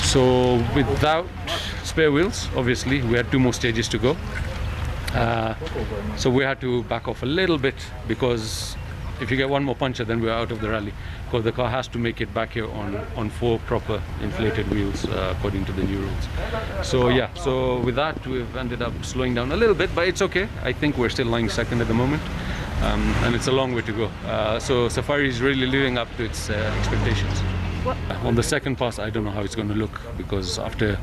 So without spare wheels, obviously, we had 2 more stages to go. So we had to back off a little bit, because if you get 1 more puncture, then we're out of the rally, because the car has to make it back here on 4 proper inflated wheels according to the new rules. So yeah, so with that we've ended up slowing down a little bit, but it's okay. I think we're still lying second at the moment, and it's a long way to go. So Safari is really living up to its expectations. On the second pass, I don't know how it's going to look, because after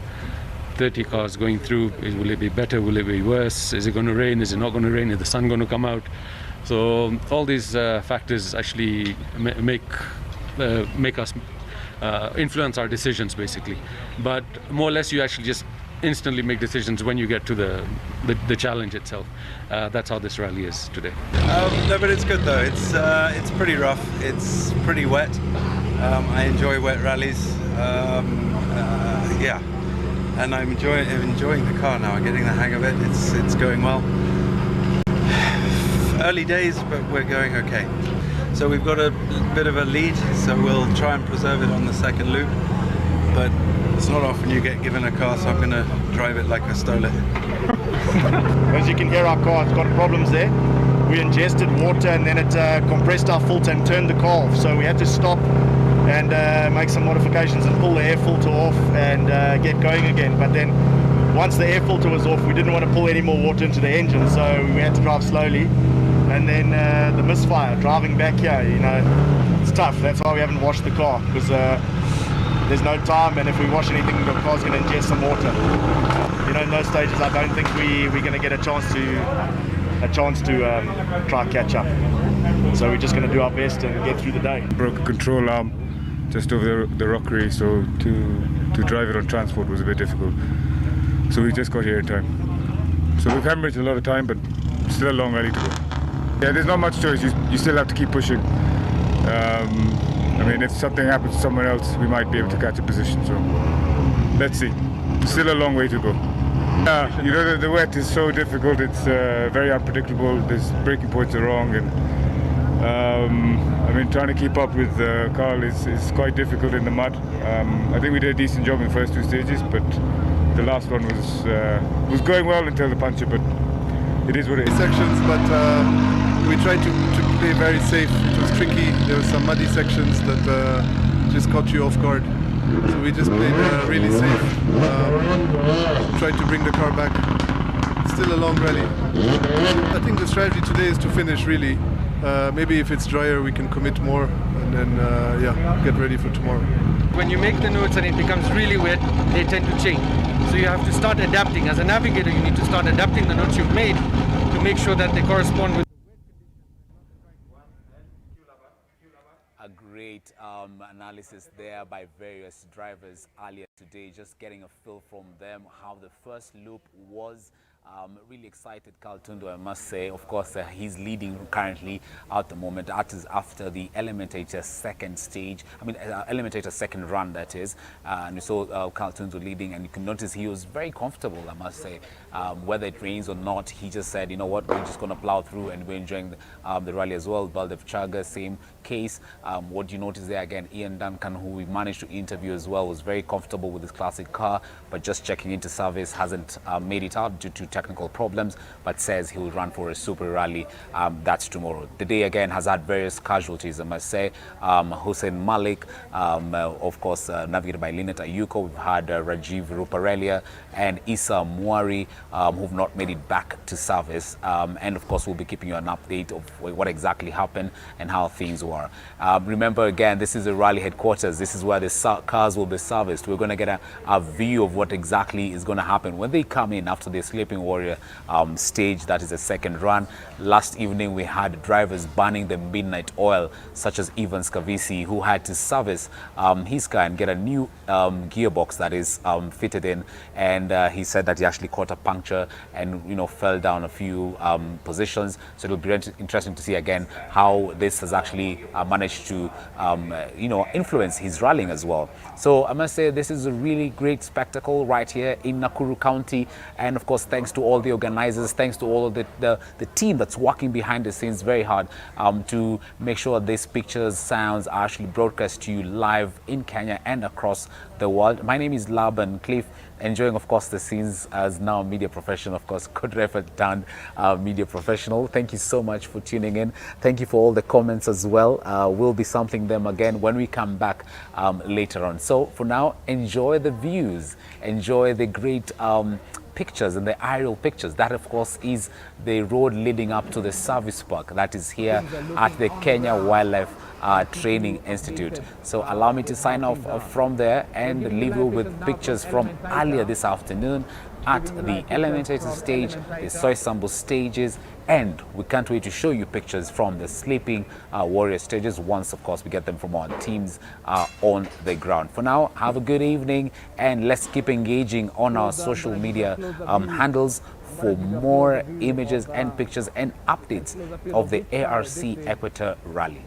30 cars going through, will it be better, will it be worse, is it going to rain, is it not going to rain, is the sun going to come out? So all these factors actually make us influence our decisions, basically. But more or less, you actually just instantly make decisions when you get to the challenge itself. That's how this rally is today. No, but it's good though. It's pretty rough. It's pretty wet. I enjoy wet rallies. Yeah, and I'm enjoying the car now. I'm getting the hang of it. It's going well. Early days, but we're going okay. So we've got a bit of a lead, so we'll try and preserve it on the second loop. But it's not often you get given a car, so I'm going to drive it like I stole it. As you can hear, our car has got problems there. We ingested water and then it compressed our filter and turned the car off. So we had to stop and make some modifications and pull the air filter off and get going again. But then once the air filter was off, we didn't want to pull any more water into the engine, so we had to drive slowly. And then the misfire, driving back here, you know, it's tough. That's why we haven't washed the car, because there's no time, and if we wash anything, the car's going to ingest some water. You know, in those stages, I don't think we're going to get a chance to try catch up. So we're just going to do our best and get through the day. Broke a control arm just over the rockery, so to drive it on transport was a bit difficult. So we just got here in time. So we've hemorrhaged a lot of time, but still a long rally to go. Yeah, there's not much choice. You still have to keep pushing. I mean, if something happens to someone else, we might be able to catch a position. So let's see. Still a long way to go. You know, the wet is so difficult. It's very unpredictable. There's braking points are wrong, and I mean, trying to keep up with Carl is quite difficult in the mud. I think we did a decent job in the first 2 stages, but the last one was going well until the puncture. But it is what it is. Sections, but we tried to play very safe. It was tricky. There were some muddy sections that just caught you off guard. So we just played really safe. Tried to bring the car back. Still a long rally. I think the strategy today is to finish really. Maybe if it's drier, we can commit more, and then yeah, get ready for tomorrow. When you make the notes and it becomes really wet, they tend to change. So you have to start adapting. As a navigator, you need to start adapting the notes you've made to make sure that they correspond with. A great analysis there by various drivers earlier today, just getting a feel from them how the first loop was. Really excited, Carl Tundo, I must say. Of course, he's leading currently at the moment. That is after the Elementator second stage. I mean, Elementator second run, that is. And we saw Carl Tundo leading, and you can notice he was very comfortable, I must say. Whether it rains or not, he just said, you know what, we're just going to plow through, and we're enjoying the rally as well. Baldev Chaga, same case. What you notice there again, Ian Duncan, who we managed to interview as well, was very comfortable with his classic car, but just checking into service, hasn't made it out due to technical problems, but says he will run for a super rally. That's tomorrow. The day again has had various casualties, I must say. Hussein Malik, of course, navigated by Linet Ayuko. We've had Rajiv Ruparelia and Issa Mwari, who've not made it back to service. And of course, we'll be keeping you an update of what exactly happened and how things were. Remember, again, this is the rally headquarters. This is where the cars will be serviced. We're going to get a view of what exactly is going to happen when they come in after the Sleeping Warrior stage. That is the second run. Last evening, we had drivers burning the midnight oil, such as Ivan Skavisi, who had to service his car and get a new gearbox that is fitted in. And he said that he actually caught a puncture and, you know, fell down a few positions. So it'll be interesting to see again how this has actually managed to, you know, influence his rallying as well. So I must say this is a really great spectacle right here in Nakuru County. And of course, thanks to all the organizers, thanks to all of the team that's working behind the scenes very hard to make sure these pictures, sounds are actually broadcast to you live in Kenya and across the world. My name is Laban Cliff, enjoying, of course, the scenes as now a media professional, of course, co-driver turned media professional. Thank you so much for tuning in. Thank you for all the comments as well. We'll be sampling them again when we come back later on. So for now, enjoy the views, enjoy the great pictures and the aerial pictures. That, of course, is the road leading up to the service park that is here at the Kenya Wildlife Training Institute. So allow me to sign off from there and leave you with pictures from earlier this afternoon at the elementary stage, the Soisambu stages, and we can't wait to show you pictures from the sleeping warrior stages once, of course, we get them from our teams on the ground. For now, have a good evening, and let's keep engaging on our social media handles for more images and pictures and updates of the ARC Equator Rally.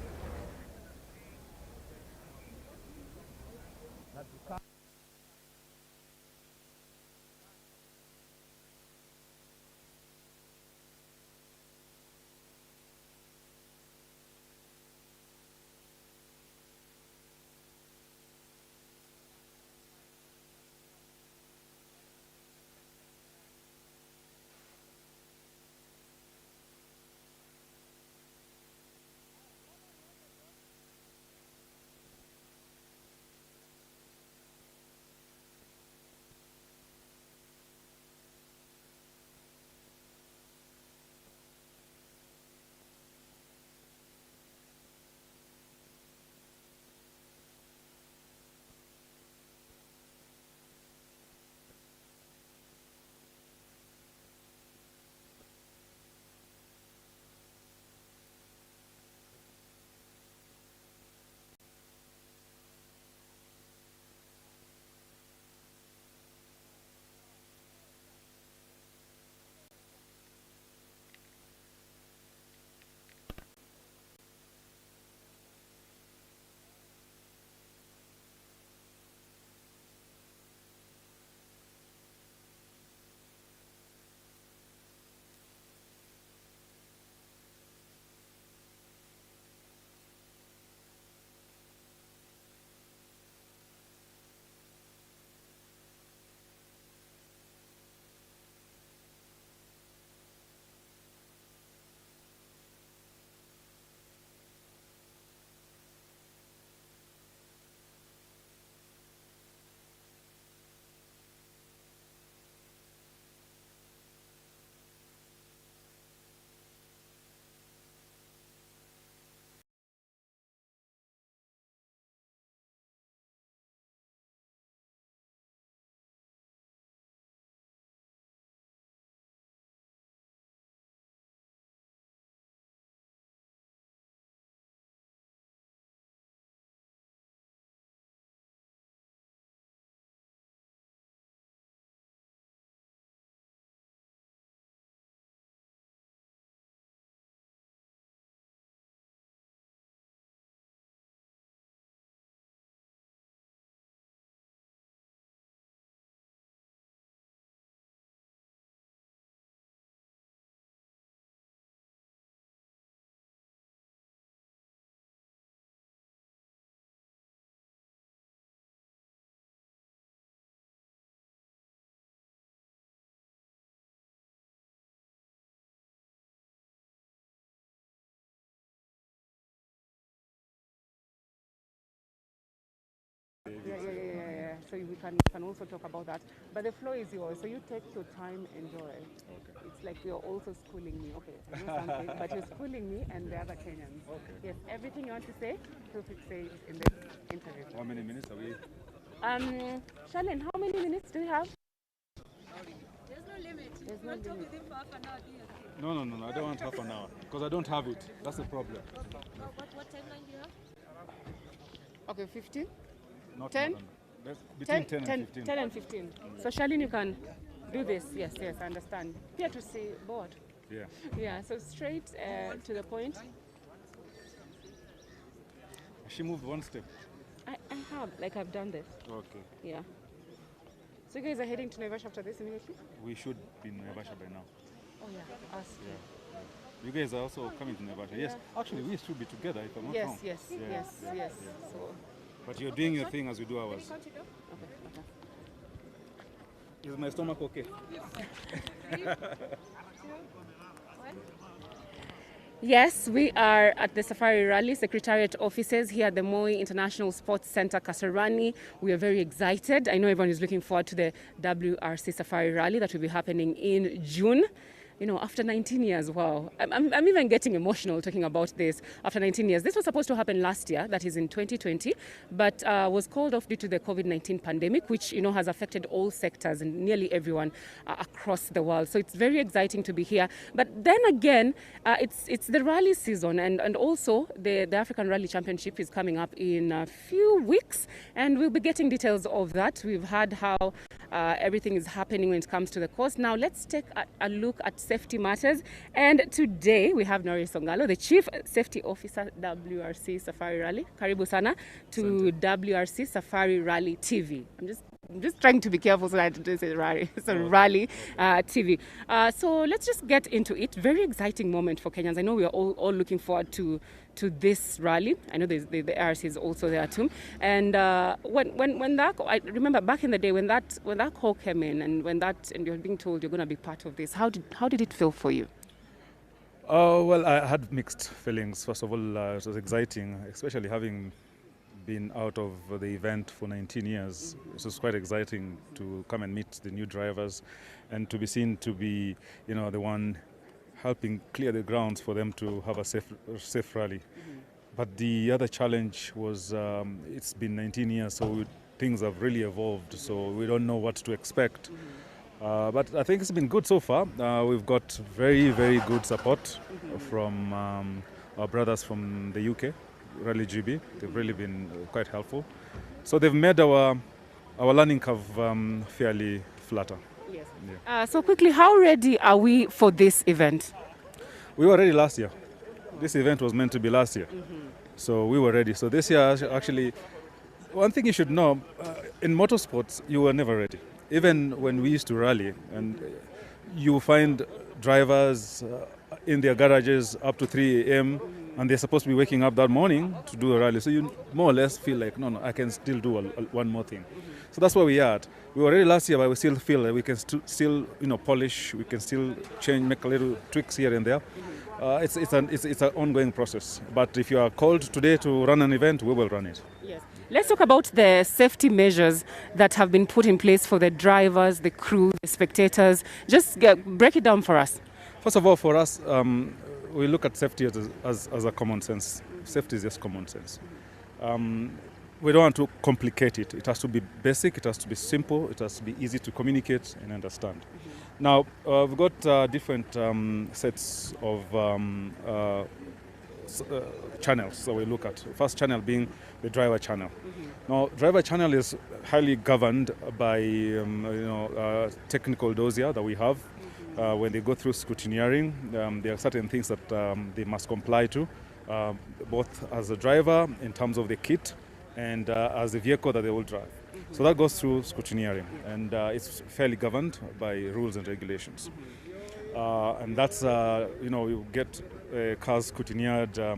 Yeah. So we can also talk about that. But the floor is yours. So you take your time, enjoy. Okay. It's like you're also schooling me. Okay, I know something, but you're schooling me and the other Kenyans. Okay. Yes, everything you want to say, feel free to say it in the interview. How many minutes are we? Charlene, how many minutes do you have? There's no limit. There's no We'll talk limit. with him for half an hour. No, I don't want half an hour because I don't have it. That's the problem. What timeline do you have? Okay, 15? Not 10? more than- between 10 and 15. 10 and 15. So Charlene, you can do this. Yes, I understand. Here to see board. Yeah. Yeah, so straight to the point. She moved one step. I have, like I've done this. Okay. Yeah. So you guys are heading to Naivasha after this immediately? We should be in Naivasha by now. Oh yeah, us. Yeah. You guys are also coming to Naivasha. Yes. Actually, we should be together if I'm not wrong. Yes. So But you're doing your thing as we do ours. Is my stomach okay? Yes, we are at the Safari Rally Secretariat offices here at the Moi International Sports Centre, Kasarani. We are very excited. I know everyone is looking forward to the WRC Safari Rally that will be happening in June. You know, after 19 years, wow. I'm even getting emotional talking about this. After 19 years, this was supposed to happen last year, that is in 2020, but was called off due to the COVID-19 pandemic, which, you know, has affected all sectors and nearly everyone across the world. So it's very exciting to be here. But then again, it's the rally season, and also the African Rally Championship is coming up in a few weeks, and we'll be getting details of that. We've heard how everything is happening when it comes to the course. Now let's take a look at safety matters, and today we have Norris Ongalo, the Chief Safety Officer, WRC Safari Rally. Karibu sana to WRC Safari Rally TV. I'm just trying to be careful so I don't say rally. It's a rally TV. So let's just get into it. Very exciting moment for Kenyans. I know we are all looking forward to this rally. I know the ARC is also there too. And when that, I remember back in the day when that call came in, and you're being told you're going to be part of this. How did it feel for you? Well, I had mixed feelings. First of all, it was exciting, especially having been out of the event for 19 years. It was quite exciting to come and meet the new drivers and to be seen to be, you know, the one helping clear the grounds for them to have a safe rally. But the other challenge was it's been 19 years, so things have really evolved, so we don't know what to expect. But I think it's been good so far. We've got very, very good support from our brothers from the UK, Rally GB. They've really been quite helpful. So they've made our learning curve fairly flatter. Yes. Yeah. So quickly, how ready are we for this event? We were ready last year. This event was meant to be last year. So we were ready. So this year, actually, one thing you should know, in motorsports, you were never ready. Even when we used to rally, and you find drivers in their garages up to 3 a.m. and they're supposed to be waking up that morning to do a rally. So you more or less feel like, no, I can still do one more thing. So that's where we are at. We were ready last year, but we still feel that we can still polish, we can still change, make a little tweaks here and there. It's an ongoing process. But if you are called today to run an event, we will run it. Yes. Let's talk about the safety measures that have been put in place for the drivers, the crew, the spectators. Just break it down for us. First of all, for us, we look at safety as a common sense. Safety is just common sense. We don't want to complicate it. It has to be basic, it has to be simple, it has to be easy to communicate and understand. Now, we've got different sets of channels that we look at. First channel being the driver channel. Now, driver channel is highly governed by technical dossier that we have. When they go through scrutineering, there are certain things that they must comply to, both as a driver in terms of the kit and as the vehicle that they will drive. So that goes through scrutineering, and it's fairly governed by rules and regulations. And that's, you get cars scrutineered a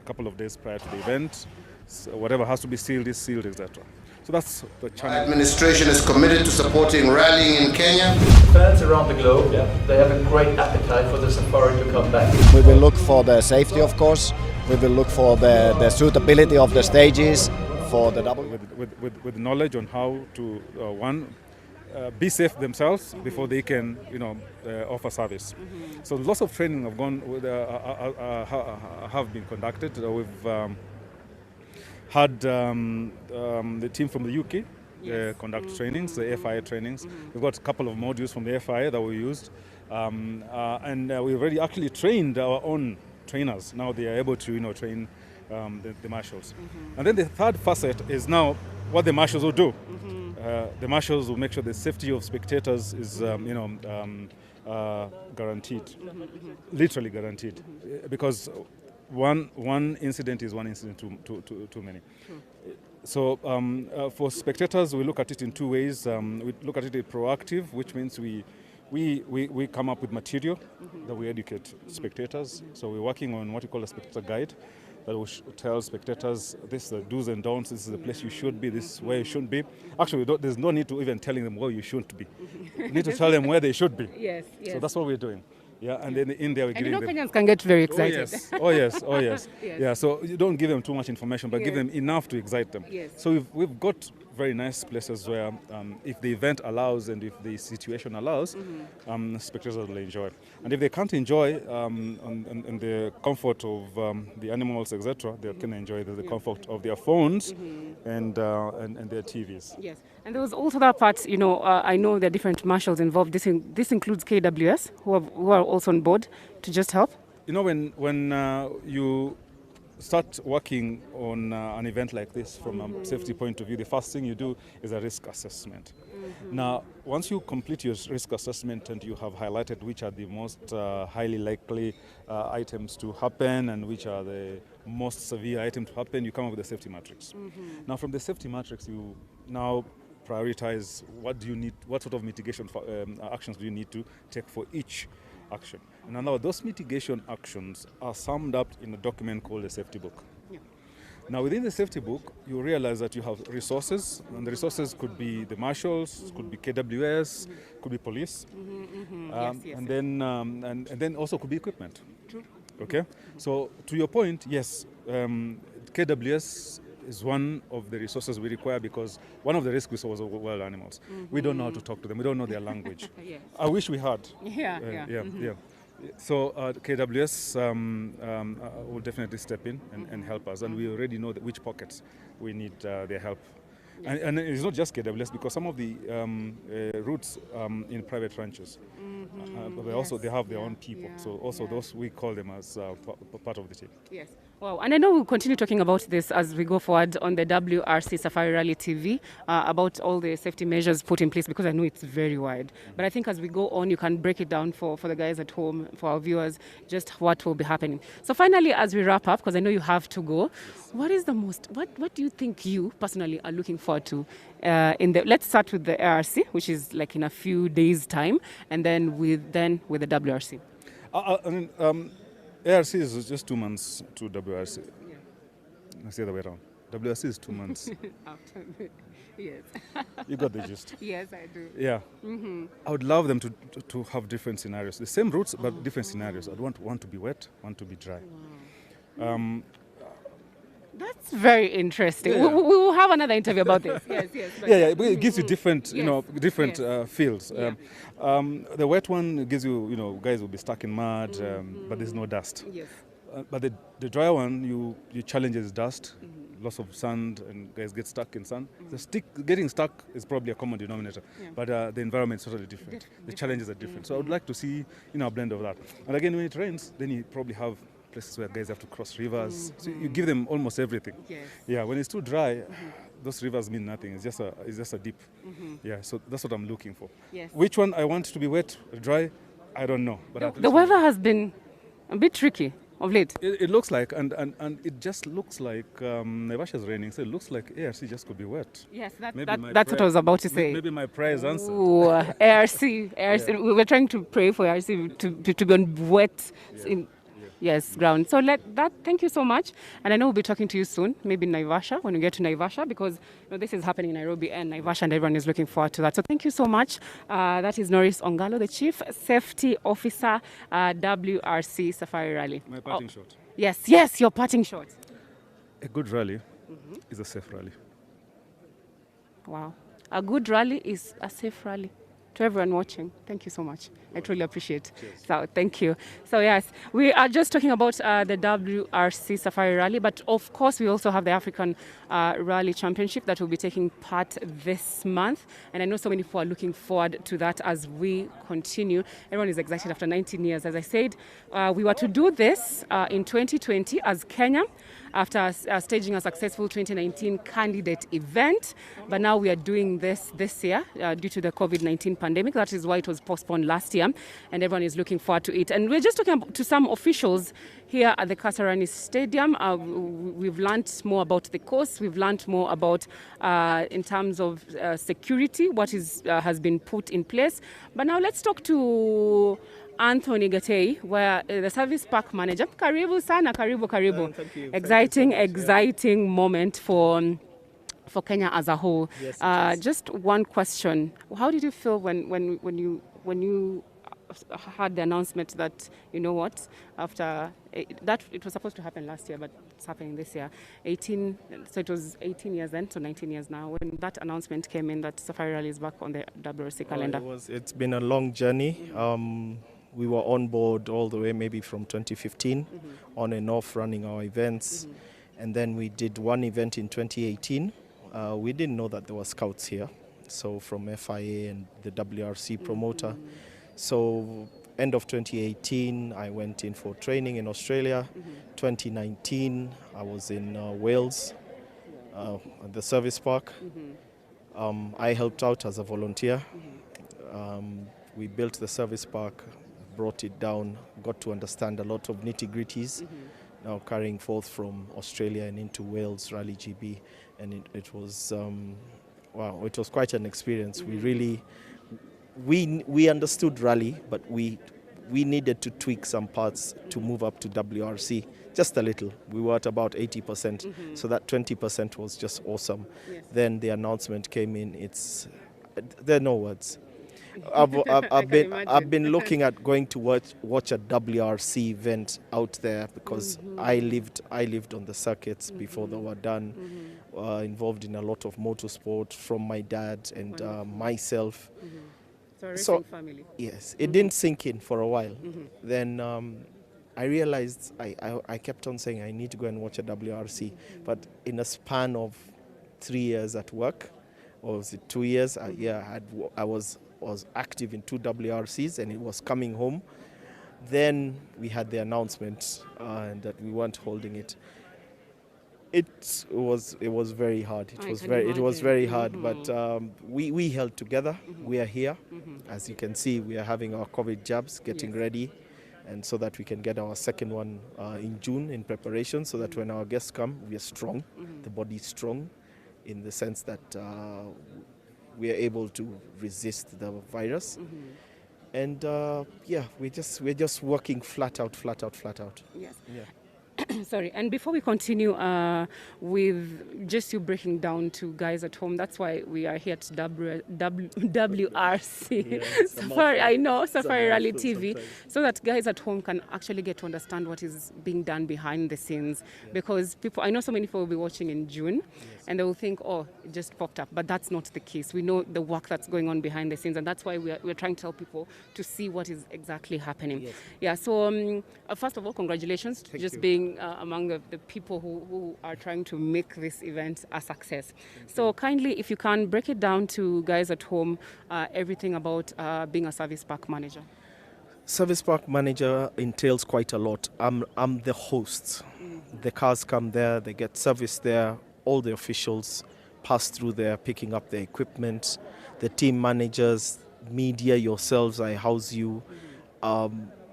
couple of days prior to the event. So whatever has to be sealed is sealed, etc. So that's the channel. Administration is committed to supporting rallying in Kenya. Fans around the globe, they have a great appetite for the safari to come back. We will look for the safety, of course. We will look for the suitability of the stages for the double. With knowledge on how to be safe themselves before they can, offer service. So lots of training have been conducted. We've had the team from the UK conduct trainings, the FIA trainings. We've got a couple of modules from the FIA that we used, and we've already actually trained our own trainers. Now they are able to, train the marshals. And then the third facet is now what the marshals will do. The marshals will make sure the safety of spectators is, guaranteed, literally guaranteed, because one incident is one incident too many. So for spectators, we look at it in two ways. We look at it proactive, which means we come up with material that we educate spectators. So we're working on what we call a spectator guide. that will tell spectators this is the do's and don'ts, this is the place you should be, this is where you shouldn't be. Actually, there's no need to even telling them where you shouldn't be. You need to tell them where they should be. Yes, yes. So that's what we're doing. Yeah, and then in there we give them. Kenyans can get very excited. Oh yes, oh yes. Yes. Yeah, so you don't give them too much information, but give Yes. them enough to excite them. Yes. So we've got very nice places where if the event allows and if the situation allows, spectators will enjoy. And if they can't enjoy on the comfort of the animals, etc., they can enjoy the comfort of their phones and their TVs. Yes, and there was also that part, I know there are different marshals involved. This includes KWS, who are also on board to just help. When you start working on an event like this from a safety point of view, the first thing you do is a risk assessment. Now, once you complete your risk assessment and you have highlighted which are the most highly likely items to happen and which are the most severe items to happen, you come up with a safety matrix. Now, from the safety matrix, you now prioritize what sort of mitigation actions do you need to take for each action. And now those mitigation actions are summed up in a document called a safety book. Yeah. Now within the safety book, you realize that you have resources, and the resources could be the marshals, could be KWS, could be police, and then also could be equipment. True. Okay, so to your point, yes, KWS is one of the resources we require because one of the risks we saw was wild animals. We don't know how to talk to them. We don't know their language. Yes. I wish we had. Yeah. So KWS will definitely step in and help us, and we already know which pockets we need their help. Yes. And it's not just KWS because some of the routes in private ranches, but also they have their own people. So also those we call them as part of the team. Yes. Wow, and I know we'll continue talking about this as we go forward on the WRC Safari Rally TV about all the safety measures put in place because I know it's very wide. But I think as we go on, you can break it down for the guys at home, for our viewers, just what will be happening. So finally, as we wrap up, because I know you have to go, what do you think you personally are looking forward to let's start with the ARC, which is like in a few days' time, and then with the WRC. ARC is just 2 months to WRC. Yeah. That's the other way around. WRC is 2 months. Yes. You got the gist. Yes, I do. Yeah. I would love them to have different scenarios. The same routes, but different scenarios. I'd want one to be wet, one to be dry. Wow. That's very interesting. Yeah. We will have another interview about this. Yes. But it gives you different, different fields. Yeah. The wet one gives you, guys will be stuck in mud, but there's no dust. Yes. But the dry one, you challenges dust, lots of sand, and guys get stuck in sand. Getting stuck is probably a common denominator, but the environment is totally different. The challenges are different. So I would like to see, a blend of that. And again, when it rains, then you probably have places where guys have to cross rivers. So you give them almost everything. Yes. Yeah, when it's too dry, those rivers mean nothing. It's just a dip. Yeah, so that's what I'm looking for. Yes. Which one I want to be wet or dry, I don't know. But the weather has been a bit tricky of late. It looks like, and it just looks like Naivasha's raining, so it looks like ARC just could be wet. Yes, that's what I was about to say. Maybe my prayer is answered. Ooh, ARC. We were trying to pray for ARC to be on wet. Ground. So thank you so much. And I know we'll be talking to you soon, maybe in Naivasha, when we get to Naivasha, because this is happening in Nairobi and Naivasha, and everyone is looking forward to that. So thank you so much. That is Norris Ongalo, the Chief Safety Officer, WRC Safari Rally. My parting shot. Yes, your parting shot. A good rally is a safe rally. Wow. A good rally is a safe rally. To everyone watching, thank you so much. I truly appreciate it. So thank you. So yes, we are just talking about the WRC Safari Rally, but of course we also have the African Rally Championship that will be taking part this month. And I know so many people are looking forward to that as we continue. Everyone is excited after 19 years. As I said, we were to do this in 2020 as Kenya, after staging a successful 2019 candidate event. But now we are doing this year due to the COVID-19 pandemic. That is why it was postponed last year, and everyone is looking forward to it. And we're just talking to some officials here at the Kasarani Stadium. We've learned more about the course. We've learned more about, in terms of security, what has been put in place. But now let's talk to Anthony Gatei, where the service park manager. Karibu sana, karibu. Thank you. Exciting moment for Kenya as a whole. Yes, just one question: how did you feel when you had the announcement that, you know what, after that it was supposed to happen last year, but it's happening this year? So it was 18 years then, so 19 years now, when that announcement came in that Safari Rally is back on the WRC calendar. It's been a long journey. We were on board all the way maybe from 2015, on and off running our events. And then we did one event in 2018. We didn't know that there were scouts here, so from FIA and the WRC promoter. So end of 2018, I went in for training in Australia. 2019, I was in Wales at the service park. I helped out as a volunteer. We built the service park, brought it down, got to understand a lot of nitty-gritties. Now carrying forth from Australia and into Wales Rally GB, and it was wow, it was quite an experience. We really we understood rally, but we needed to tweak some parts to move up to WRC just a little. We were at about 80%, so that 20% was just awesome. Yes. Then the announcement came in. There are no words. I've been looking at going to watch a WRC event out there because I lived on the circuits before they were done, involved in a lot of motorsport from my dad and myself. So family. Yes, it didn't sink in for a while. Then I realized I kept on saying I need to go and watch a WRC, but in a span of 3 years at work, or was it 2 years? I was active in 2 WRCs, and it was coming home. Then we had the announcement that we weren't holding it. It was very hard. It was very hard, but we held together. We are here. As you can see, we are having our COVID jabs, getting ready, and so that we can get our second one in June in preparation, so that when our guests come, we are strong. The body is strong in the sense that we are able to resist the virus. And we're just working flat out. Yes. Yeah. Sorry, and before we continue with just you breaking down to guys at home, that's why we are here at WRC. Safari Rally TV, so that guys at home can actually get to understand what is being done behind the scenes. Because I know so many people will be watching in June, and they will think, oh, it just popped up. But that's not the case. We know the work that's going on behind the scenes, and that's why we're trying to tell people to see what is exactly happening. Yes. Yeah, so first of all, congratulations to just being among the people who are trying to make this event a success. So kindly, if you can, break it down to guys at home, everything about being a service park manager. Service park manager entails quite a lot. I'm the host. The cars come there, they get serviced there, all the officials pass through there, picking up the equipment, the team managers, media, yourselves, I house you.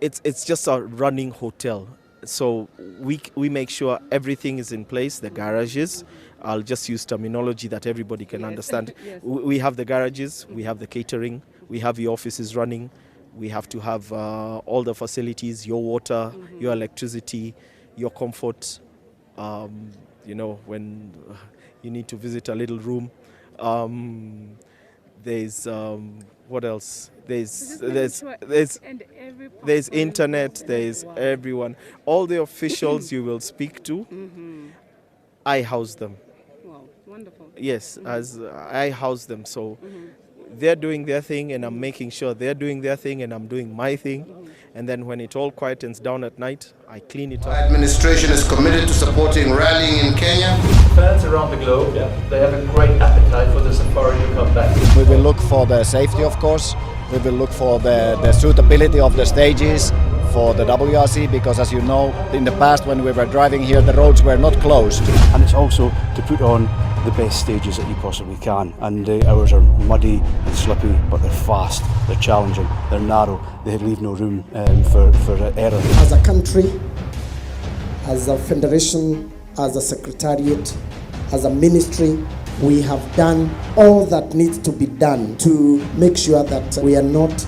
It's just a running hotel. So we make sure everything is in place, the garages. I'll just use terminology that everybody can understand. Yes. We have the garages, we have the catering, we have your offices running, we have to have all the facilities, your water, your electricity, your comfort, when you need to visit a little room. There's what else? There's internet, there's everyone. All the officials you will speak to, I house them. Wow, wonderful. Yes, as I house them. So they're doing their thing, and I'm making sure they're doing their thing, and I'm doing my thing. And then when it all quietens down at night, I clean it up. Our administration is committed to supporting rallying in Kenya. Fans around the globe, they have a great appetite for the safari to come back. We will look for the safety, of course. We will look for the suitability of the stages for the WRC, because as you know, in the past when we were driving here, the roads were not closed. And it's also to put on the best stages that you possibly can. And ours are muddy and slippy, but they're fast, they're challenging, they're narrow, they leave no room for error. As a country, as a federation, as a secretariat, as a ministry, we have done all that needs to be done to make sure that we are not.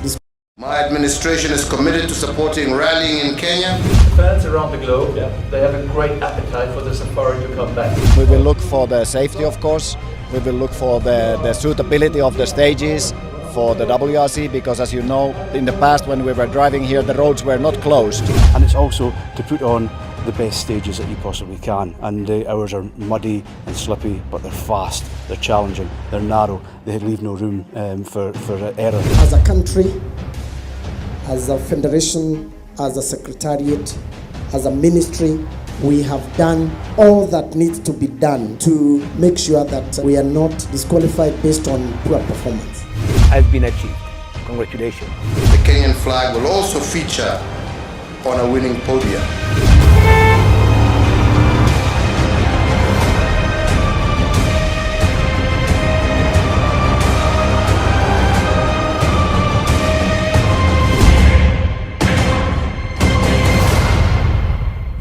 My administration is committed to supporting rallying in Kenya. Fans around the globe, they have a great appetite for the safari to come back. We will look for the safety, of course. We will look for the suitability of the stages for the WRC, because as you know, in the past when we were driving here, the roads were not closed. And it's also to put on the best stages that you possibly can. And ours are muddy and slippy, but they're fast, they're challenging, they're narrow, they leave no room for error. As a country, as a federation, as a secretariat, as a ministry, we have done all that needs to be done to make sure that we are not disqualified based on poor performance. Has been achieved. Congratulations. The Kenyan flag will also feature on a winning podium.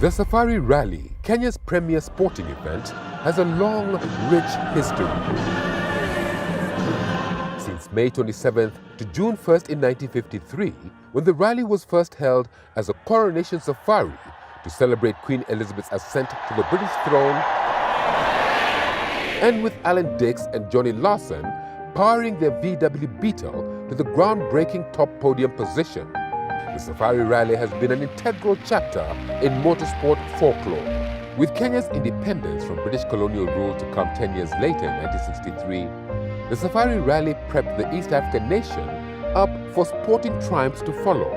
The Safari Rally, Kenya's premier sporting event, has a long, rich history. Since May 27th to June 1st in 1953, when the rally was first held as a coronation safari to celebrate Queen Elizabeth's ascent to the British throne, and with Alan Dix and Johnny Lawson powering their VW Beetle to the groundbreaking top podium position. The Safari Rally has been an integral chapter in motorsport folklore. With Kenya's independence from British colonial rule to come 10 years later in 1963, the Safari Rally prepped the East African nation up for sporting triumphs to follow.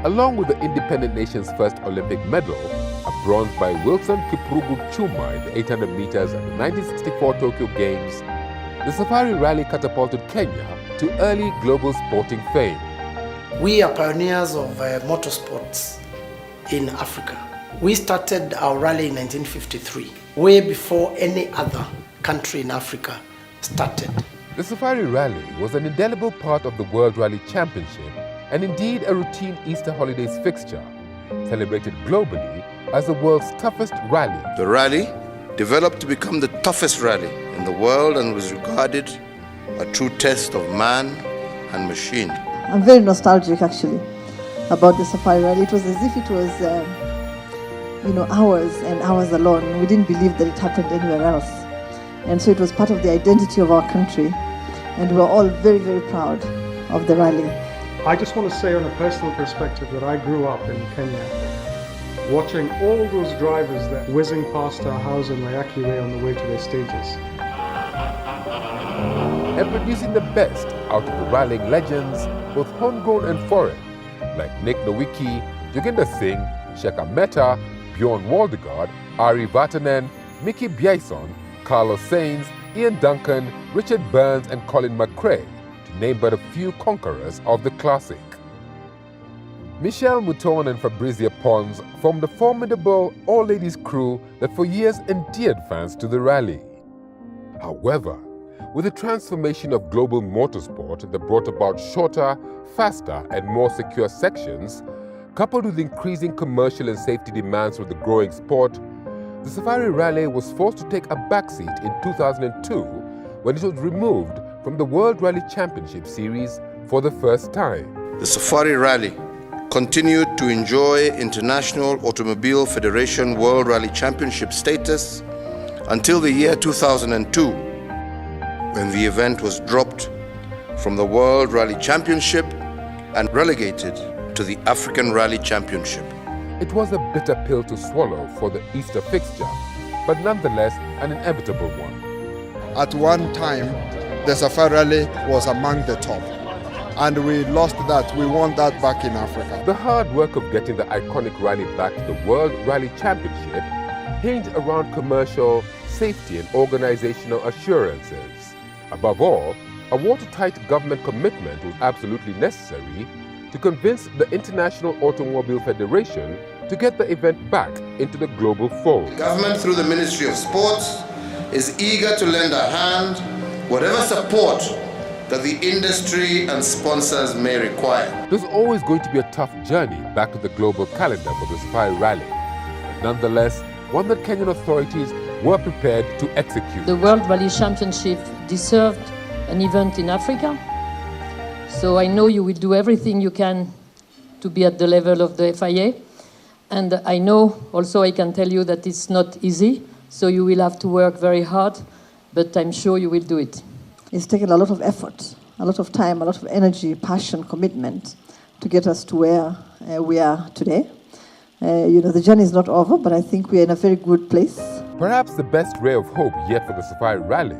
Along with the independent nation's first Olympic medal, a bronze by Wilson Kiprugu Chuma in the 800 meters at the 1964 Tokyo Games, the Safari Rally catapulted Kenya to early global sporting fame. We are pioneers of motorsports in Africa. We started our rally in 1953, way before any other country in Africa started. The Safari Rally was an indelible part of the World Rally Championship and indeed a routine Easter holidays fixture, celebrated globally as the world's toughest rally. The rally developed to become the toughest rally in the world and was regarded a true test of man and machine. I'm very nostalgic actually about the Safari Rally. It was as if it was, hours and hours alone. We didn't believe that it happened anywhere else. And so it was part of the identity of our country. And we're all very, very proud of the rally. I just want to say on a personal perspective that I grew up in Kenya, watching all those drivers that whizzing past our house in Mayaki Way on the way to their stages. And producing the best out of the rallying legends, both homegrown and foreign, like Nick Nowicki, Joginder Singh, Sheka Mehta, Bjorn Waldegard, Ari Vatanen, Mickey Byason, Carlos Sainz, Ian Duncan, Richard Burns and Colin McRae, to name but a few conquerors of the classic. Michelle Mouton and Fabrizia Pons formed a formidable all-ladies crew that for years endeared fans to the rally. However, with the transformation of global motorsport that brought about shorter, faster and more secure sections, coupled with increasing commercial and safety demands of the growing sport, the Safari Rally was forced to take a backseat in 2002 when it was removed from the World Rally Championship Series for the first time. The Safari Rally continued to enjoy International Automobile Federation World Rally Championship status until the year 2002. When the event was dropped from the World Rally Championship and relegated to the African Rally Championship. It was a bitter pill to swallow for the Easter fixture, but nonetheless an inevitable one. At one time, the Safari Rally was among the top, and we lost that. We won that back in Africa. The hard work of getting the iconic rally back to the World Rally Championship hinged around commercial, safety and organizational assurances. Above all, a watertight government commitment was absolutely necessary to convince the International Automobile Federation to get the event back into the global fold. The government, through the Ministry of Sports, is eager to lend a hand, whatever support that the industry and sponsors may require. There's always going to be a tough journey back to the global calendar for the Safari Rally. nonetheless one that Kenyan authorities were prepared to execute. The World Rally Championship deserved an event in Africa, so I know you will do everything you can to be at the level of the FIA, and I know also I can tell you that it's not easy, so you will have to work very hard, but I'm sure you will do it. It's taken a lot of effort, a lot of time, a lot of energy, passion, commitment to get us to where we are today. The journey is not over, but I think we are in a very good place. Perhaps the best ray of hope yet for the Safari Rally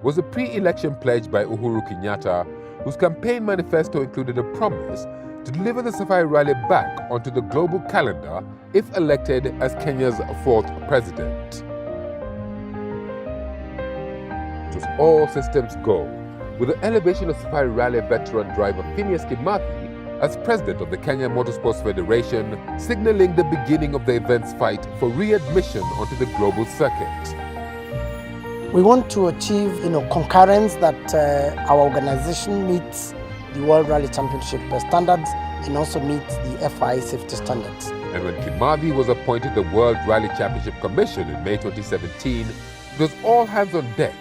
was a pre-election pledge by Uhuru Kenyatta, whose campaign manifesto included a promise to deliver the Safari Rally back onto the global calendar if elected as Kenya's 4th president. It was all systems go, with the elevation of Safari Rally veteran driver Phineas Kimathi as president of the Kenya Motorsports Federation, signaling the beginning of the event's fight for readmission onto the global circuit. We want to achieve, concurrence that our organization meets the World Rally Championship standards and also meets the FIA safety standards. And when Kimathi was appointed the World Rally Championship Commission in May 2017, it was all hands on deck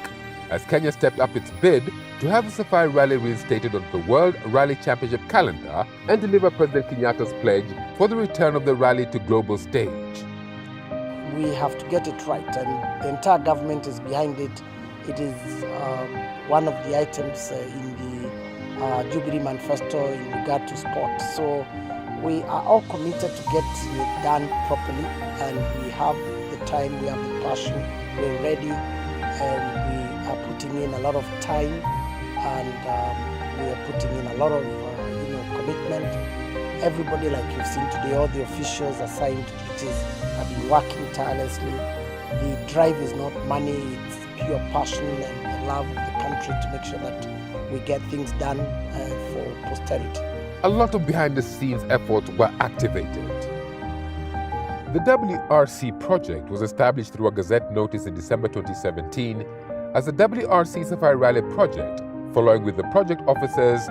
as Kenya stepped up its bid to have the Safari Rally reinstated on the World Rally Championship calendar and deliver President Kenyatta's pledge for the return of the rally to global stage. We have to get it right, and the entire government is behind it. It is one of the items in the Jubilee Manifesto in regard to sport. So we are all committed to get it done properly, and we have the time, we have the passion, we're ready, and we are putting in a lot of time, and we are putting in a lot of commitment. Everybody, like you've seen today, all the officials assigned duties have been working tirelessly. The drive is not money, it's pure passion and the love of the country to make sure that we get things done for posterity. A lot of behind-the-scenes efforts were activated. The WRC project was established through a Gazette notice in December 2017 as the WRC Safari Rally project, following with the project officers,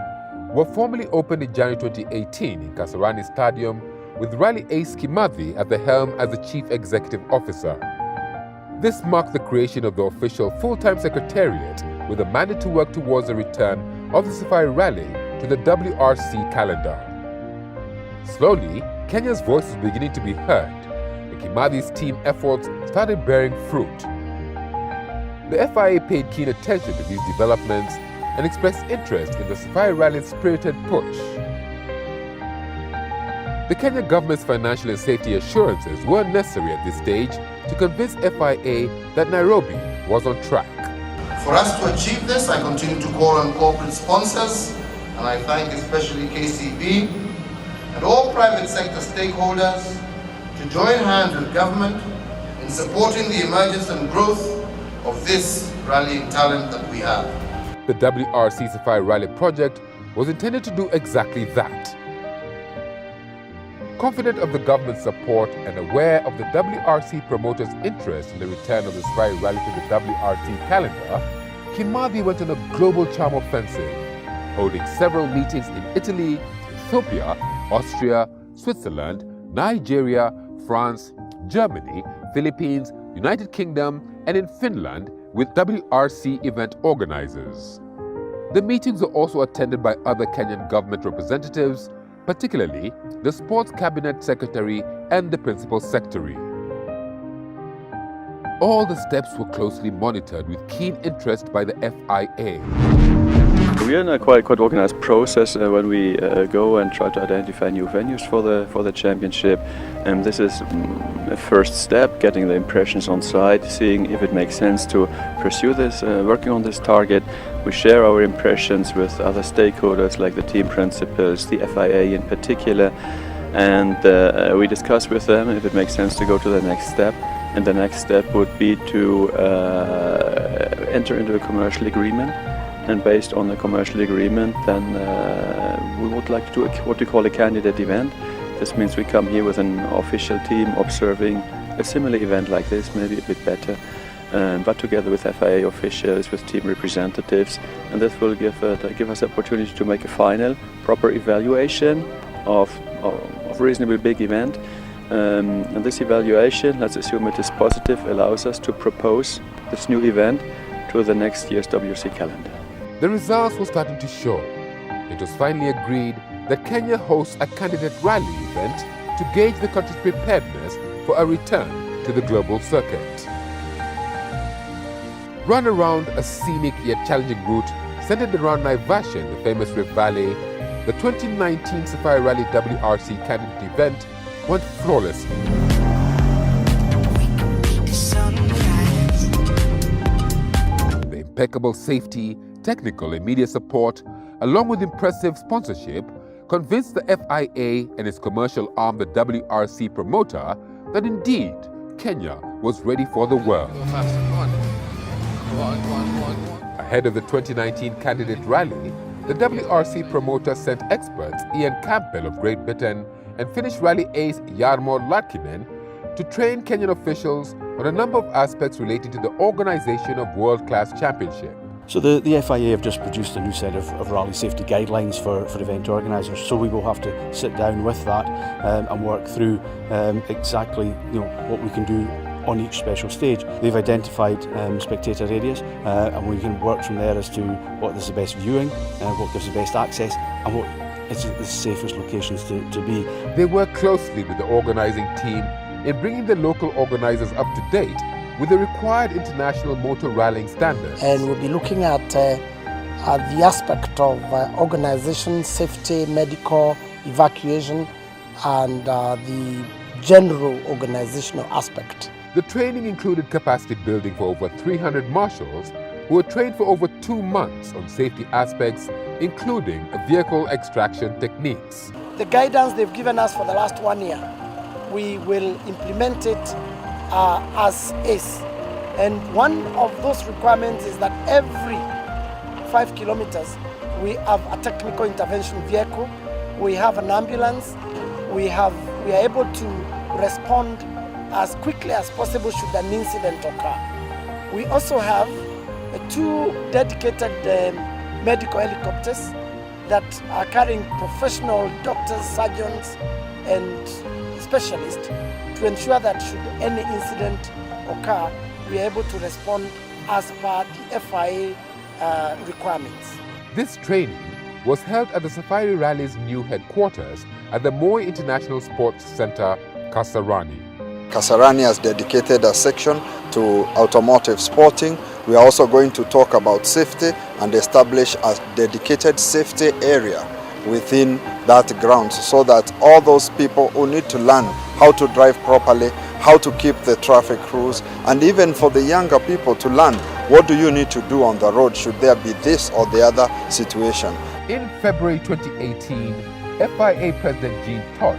were formally opened in January 2018 in Kasarani Stadium with Rally Ace Kimathi at the helm as the Chief Executive Officer. This marked the creation of the official full-time secretariat with a mandate to work towards the return of the Safari Rally to the WRC calendar. Slowly, Kenya's voice was beginning to be heard, and Kimathi's team efforts started bearing fruit. The FIA paid keen attention to these developments and expressed interest in the Safari Rally's spirited push. The Kenya government's financial and safety assurances were necessary at this stage to convince FIA that Nairobi was on track. For us to achieve this, I continue to call on corporate sponsors, and I thank especially KCB and all private sector stakeholders to join hands with government in supporting the emergence and growth of this rallying talent that we have. The WRC Safari Rally project was intended to do exactly that. Confident of the government's support and aware of the WRC promoters' interest in the return of the Safari Rally to the WRC calendar, Kimathi went on a global charm offensive, holding several meetings in Italy, Ethiopia, Austria, Switzerland, Nigeria, France, Germany, Philippines, United Kingdom, and in Finland with WRC event organizers. The meetings were also attended by other Kenyan government representatives, particularly the Sports Cabinet Secretary and the Principal Secretary. All the steps were closely monitored with keen interest by the FIA. We are in a quite organized process when we go and try to identify new venues for the championship. And this is a first step, getting the impressions on site, seeing if it makes sense to pursue this, working on this target. We share our impressions with other stakeholders like the team principals, the FIA in particular, and we discuss with them if it makes sense to go to the next step. And the next step would be to enter into a commercial agreement. And based on the commercial agreement, then we would like to do what we call a candidate event. This means we come here with an official team observing a similar event like this, maybe a bit better, but together with FIA officials, with team representatives, and this will give us opportunity to make a final, proper evaluation of a reasonably big event, And this evaluation, let's assume it is positive, allows us to propose this new event to the next year's WRC calendar. The results were starting to show. It was finally agreed that Kenya hosts a candidate rally event to gauge the country's preparedness for a return to the global circuit. Run around a scenic yet challenging route centered around Naivasha in the famous Rift Valley, the 2019 Safari Rally WRC candidate event went flawlessly. The impeccable safety, technical and media support, along with impressive sponsorship, convinced the FIA and its commercial arm, the WRC promoter, that indeed Kenya was ready for the world. Ahead of the 2019 candidate rally, the WRC promoter sent experts Ian Campbell of Great Britain and Finnish rally ace Jarmo Larkkinen to train Kenyan officials on a number of aspects relating to the organization of world-class championship. So the FIA have just produced a new set of rally safety guidelines for event organisers. So we will have to sit down with that and work through exactly what we can do on each special stage. They've identified spectator areas and we can work from there as to what is the best viewing, what gives the best access and what is the safest locations to be. They work closely with the organising team in bringing the local organisers up to date with the required international motor rallying standards. And we'll be looking at the aspect of organization, safety, medical, evacuation, and the general organizational aspect. The training included capacity building for over 300 marshals who were trained for over 2 months on safety aspects, including vehicle extraction techniques. The guidance they've given us for the last 1 year, we will implement it as is. And one of those requirements is that every 5 kilometers we have a technical intervention vehicle, we have an ambulance, we are able to respond as quickly as possible should an incident occur. We also have 2 dedicated medical helicopters that are carrying professional doctors, surgeons and specialists to ensure that should any incident occur, we are able to respond as per the FIA requirements. This training was held at the Safari Rally's new headquarters at the Moi International Sports Centre, Kasarani. Kasarani has dedicated a section to automotive sporting. We are also going to talk about safety and establish a dedicated safety area within that ground so that all those people who need to learn how to drive properly, how to keep the traffic rules, and even for the younger people to learn what do you need to do on the road should there be this or the other situation. In February 2018, FIA President Jean Todt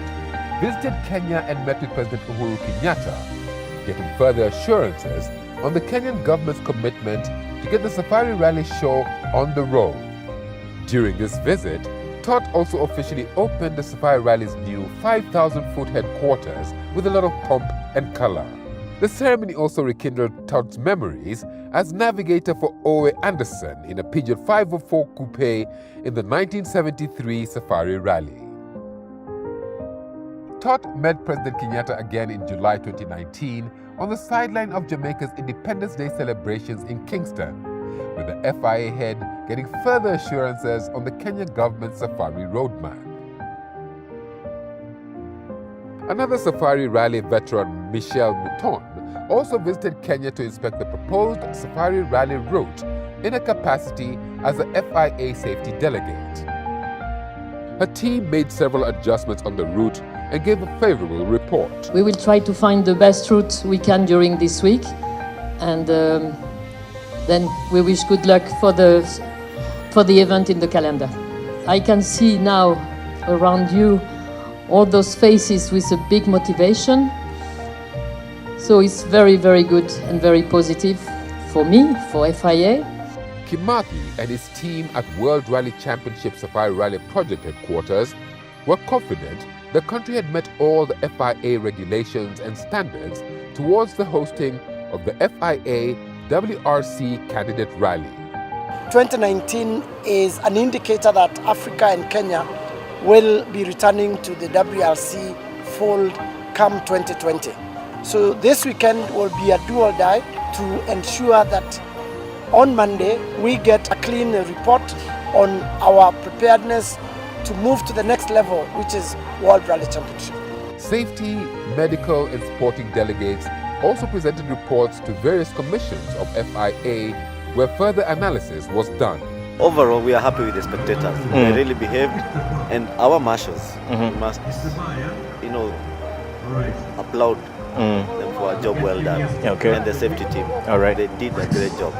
visited Kenya and met with President Uhuru Kenyatta, getting further assurances on the Kenyan government's commitment to get the Safari Rally show on the road. During this visit, Todt also officially opened the Safari Rally's new 5,000-foot headquarters with a lot of pomp and color. The ceremony also rekindled Todt's memories as navigator for Owe Anderson in a Peugeot 504 Coupe in the 1973 Safari Rally. Todt met President Kenyatta again in July 2019 on the sideline of Jamaica's Independence Day celebrations in Kingston, with the FIA head getting further assurances on the Kenyan government's Safari roadmap. Another Safari Rally veteran, Michelle Mouton, also visited Kenya to inspect the proposed Safari Rally route in her capacity as a FIA safety delegate. Her team made several adjustments on the route and gave a favorable report. We will try to find the best route we can during this week, and then we wish good luck for the event in the calendar. I can see now around you all those faces with a big motivation. So it's very, very good and very positive for me, for FIA. Kimathi and his team at World Rally Championship Safari Rally Project headquarters were confident the country had met all the FIA regulations and standards towards the hosting of the FIA WRC Candidate Rally. 2019 is an indicator that Africa and Kenya will be returning to the WRC Fold come 2020. So this weekend will be a do or die to ensure that on Monday we get a clean report on our preparedness to move to the next level, which is World Rally Championship. Safety, medical and sporting delegates also presented reports to various commissions of FIA where further analysis was done. Overall, we are happy with the spectators. They really behaved, and our marshals must, applaud them for a job well done. And the safety team, they did a great job.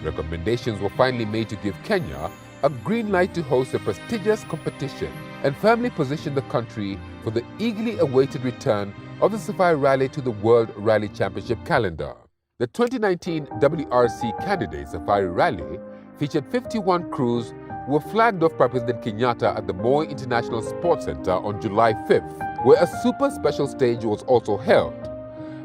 Recommendations were finally made to give Kenya a green light to host a prestigious competition and firmly position the country for the eagerly awaited return of the Safari Rally to the World Rally Championship calendar. The 2019 WRC Candidate Safari Rally featured 51 crews who were flagged off by President Kenyatta at the Moi International Sports Center on July 5th, where a super special stage was also held,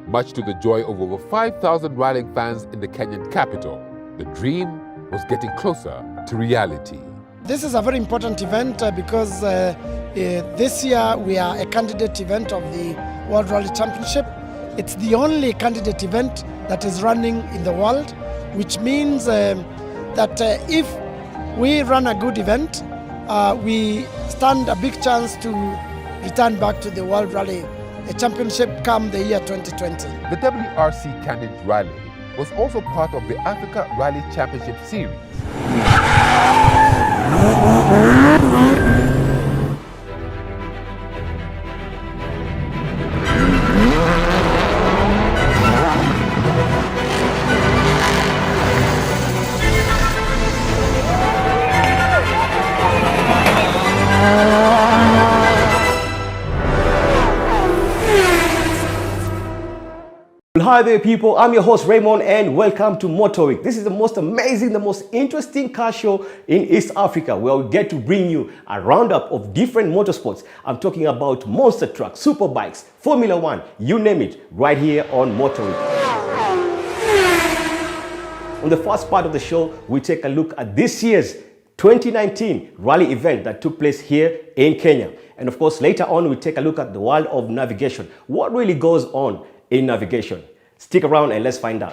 much to the joy of over 5,000 rallying fans in the Kenyan capital. The dream was getting closer to reality. This is a very important event because this year we are a candidate event of the World Rally Championship. It's the only candidate event that is running in the world, which means that if we run a good event, we stand a big chance to return back to the World Rally Championship come the year 2020. The WRC Candidate Rally was also part of the Africa Rally Championship Series. Hi there people, I'm your host Raymond and welcome to Motor Week. This is the most amazing, the most interesting car show in East Africa where we get to bring you a roundup of different motorsports. I'm talking about monster trucks, super bikes, Formula One, you name it, right here on Motor Week. On the first part of the show, we take a look at this year's 2019 rally event that took place here in Kenya. And of course, later on, we take a look at the world of navigation. What really goes on in navigation? Stick around and let's find out.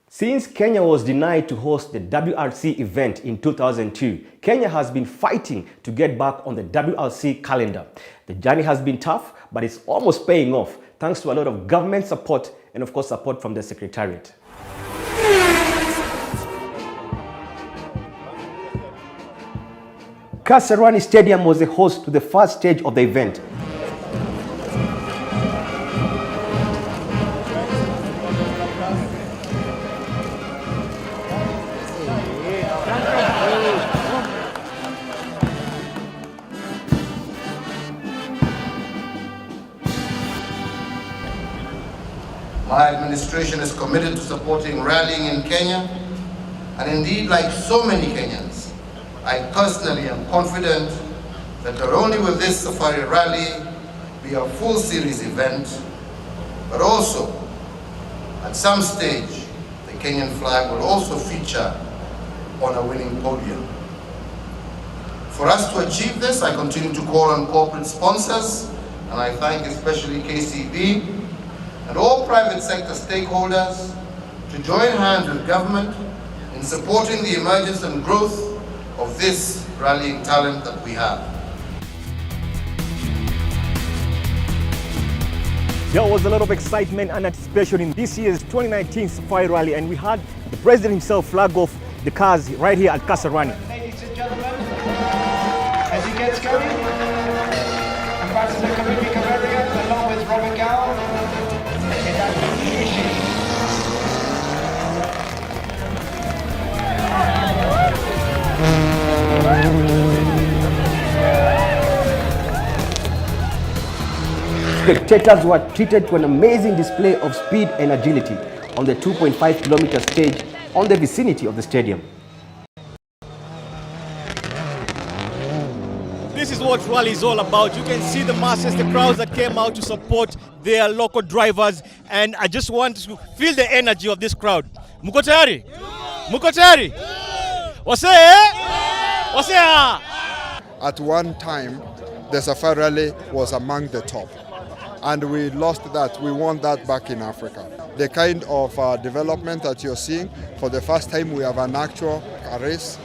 Since Kenya was denied to host the WRC event in 2002, Kenya has been fighting to get back on the WRC calendar. The journey has been tough, but it's almost paying off thanks to a lot of government support and of course support from the Secretariat. Kasarani Stadium was the host to the first stage of the event. My administration is committed to supporting rallying in Kenya, and indeed, like so many Kenyans, I personally am confident that not only will this Safari Rally be a full series event, but also at some stage the Kenyan flag will also feature on a winning podium. For us to achieve this, I continue to call on corporate sponsors, and I thank especially KCB and all private sector stakeholders to join hands with government in supporting the emergence and growth of this rallying talent that we have. There was a lot of excitement and anticipation in this year's 2019 Safari Rally, and we had the president himself flag off the cars right here at Kasarani. Ladies and gentlemen, as he gets going, Ambassador Karubi Kavaria along with Robert Gow, Spectators were treated to an amazing display of speed and agility on the 2.5-kilometer stage on the vicinity of the stadium. This is what rally is all about. You can see the masses, the crowds that came out to support their local drivers, and I just want to feel the energy of this crowd. Muko tayari? Muko tayari? Wase? Wase? at one time, the Safari Rally was among the top. And we lost that. We want that back in Africa. The kind of development that you're seeing, for the first time we have an actual race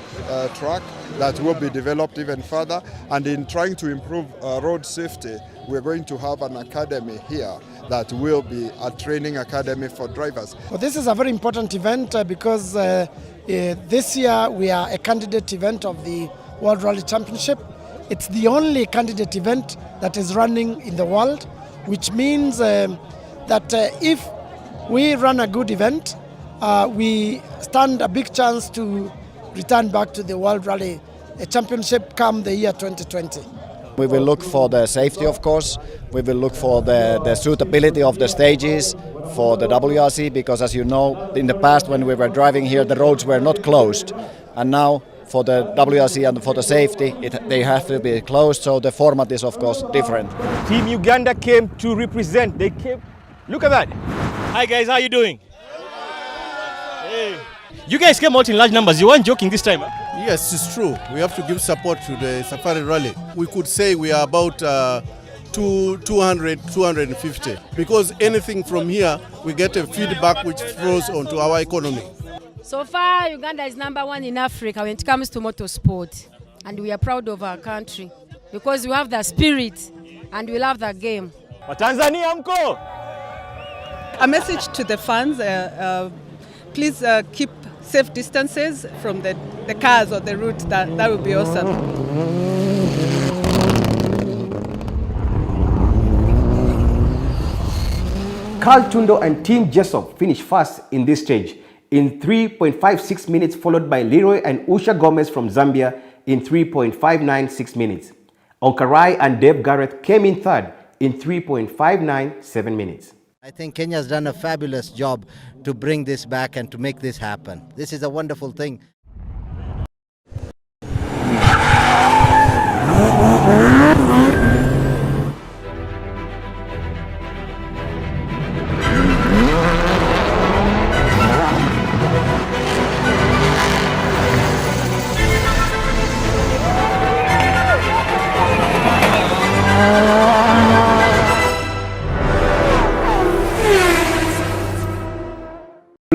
track that will be developed even further. And in trying to improve road safety, we're going to have an academy here that will be a training academy for drivers. Well, this is a very important event because this year we are a candidate event of the World Rally Championship. It's the only candidate event that is running in the world, which means that if we run a good event, we stand a big chance to return back to the World Rally Championship come the year 2020. We will look for the safety, of course. We will look for the suitability of the stages for the WRC, because as you know, in the past when we were driving here, the roads were not closed. And now for the WRC and for the safety, they have to be closed, so the format is of course different. Team Uganda came to represent. They came. Look at that. Hi guys, how you doing? Hey. You guys came out in large numbers. You weren't joking this time, huh? Yes, it's true. We have to give support to the Safari Rally. We could say we are about 200, 250. Because anything from here, we get a feedback which flows onto our economy. So far, Uganda is #1 in Africa when it comes to motorsport. And we are proud of our country because we have the spirit and we love the game. Tanzania mko! A message to the fans, please keep safe distances from the cars or the route. That would be awesome. Carl Tundo and Team Jessop finished first in this stage in 3.56 minutes, followed by Leroy and Usha Gomez from Zambia in 3.596 minutes. Onkarai and Dave Garrett came in third in 3.597 minutes. I think Kenya has done a fabulous job to bring this back and to make this happen. This is a wonderful thing.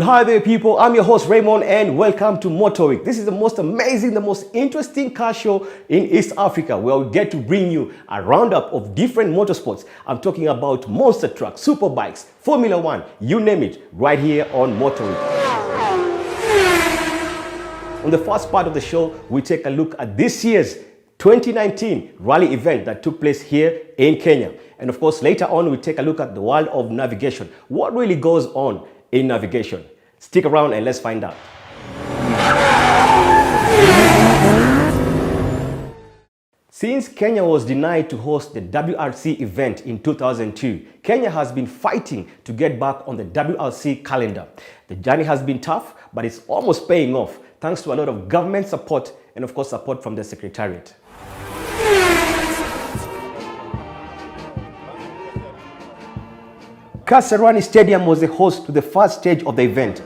Hi there people, I'm your host Raymond and welcome to Motor Week. This is the most amazing, the most interesting car show in East Africa where we get to bring you a roundup of different motorsports. I'm talking about monster trucks, super bikes, Formula One, you name it, right here on Motor Week. On the first part of the show, we take a look at this year's 2019 rally event that took place here in Kenya. And of course, later on, we take a look at the world of navigation. What really goes on in navigation? Stick around and let's find out. Since Kenya was denied to host the WRC event in 2002, Kenya has been fighting to get back on the WRC calendar. The journey has been tough, but it's almost paying off thanks to a lot of government support and of course support from the Secretariat. Kasarani Stadium was the host to the first stage of the event.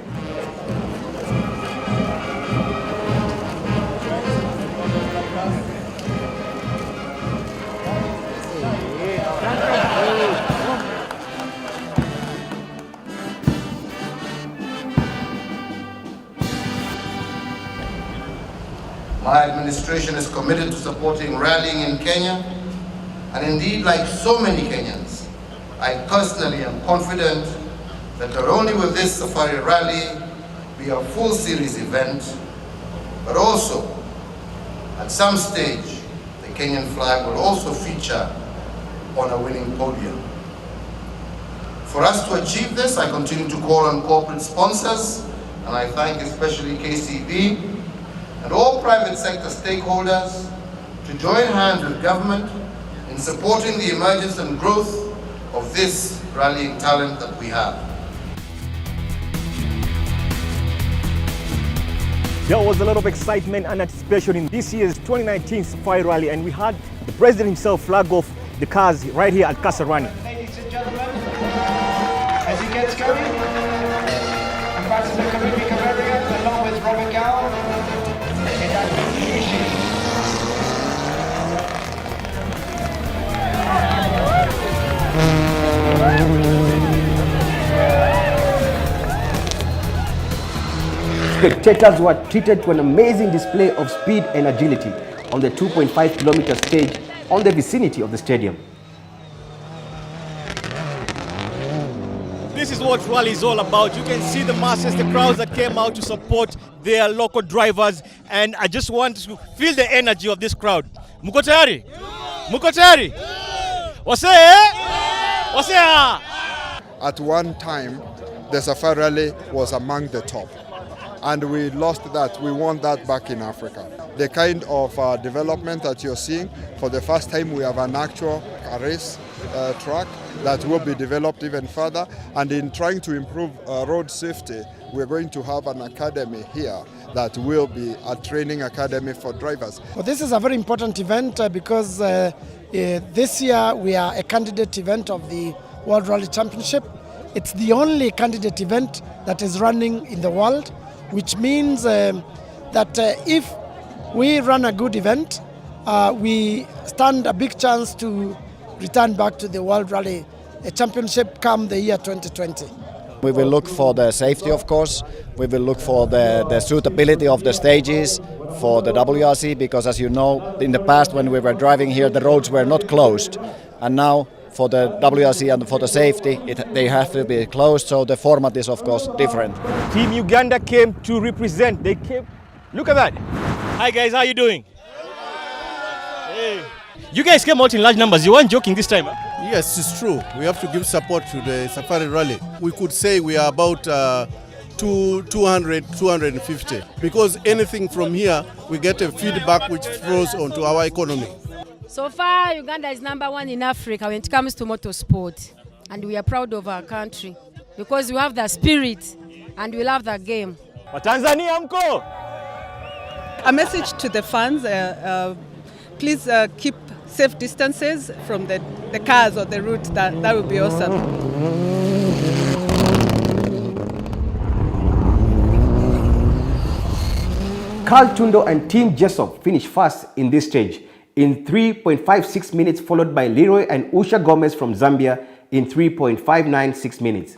My administration is committed to supporting rallying in Kenya, and indeed, like so many Kenyans, I personally am confident that not only will this Safari Rally be a full series event, but also at some stage the Kenyan flag will also feature on a winning podium. For us to achieve this, I continue to call on corporate sponsors, and I thank especially KCB and all private sector stakeholders to join hands with government in supporting the emergence and growth of this rallying talent that we have. There was a lot of excitement and anticipation in this year's 2019 Safari Rally, and we had the president himself flag off the cars right here at Kasarani. Ladies and gentlemen, as he gets going, Ambassador Karubi Kavarian along with Robert Gow. Spectators were treated to an amazing display of speed and agility on the 2.5-kilometer stage on the vicinity of the stadium. This is what rally is all about. You can see the masses, the crowds that came out to support their local drivers, and I just want to feel the energy of this crowd. Muko tayari? Muko tayari? Wase? Wase? At one time, the Safari Rally was among the top, and we lost that. We want that back in Africa. The kind of development that you're seeing, for the first time we have an actual race track that will be developed even further, and in trying to improve road safety, we're going to have an academy here that will be a training academy for drivers. Well, this is a very important event because this year we are a candidate event of the World Rally Championship. It's the only candidate event that is running in the world, which means that if we run a good event, we stand a big chance to return back to the World Rally Championship come the year 2020. We will look for the safety, of course. We will look for the suitability of the stages for the WRC, because as you know, in the past when we were driving here, the roads were not closed. And now for the WRC and for the safety, they have to be closed, so the format is of course different. Team Uganda came to represent. They came. Look at that. Hi guys, how you doing? Hey. You guys came out in large numbers. You weren't joking this time. Yes, it's true. We have to give support to the Safari Rally. We could say we are about 200, 250. Because anything from here, we get a feedback which flows onto our economy. So far, Uganda is #1 in Africa when it comes to motorsport. And we are proud of our country because we have the spirit and we love the game. Tanzania mko! A message to the fans, please keep safe distances from the cars or the route. That would be awesome. Carl Tundo and Team Jessop finished first in this stage in 3.56 minutes, followed by Leroy and Usha Gomez from Zambia in 3.596 minutes.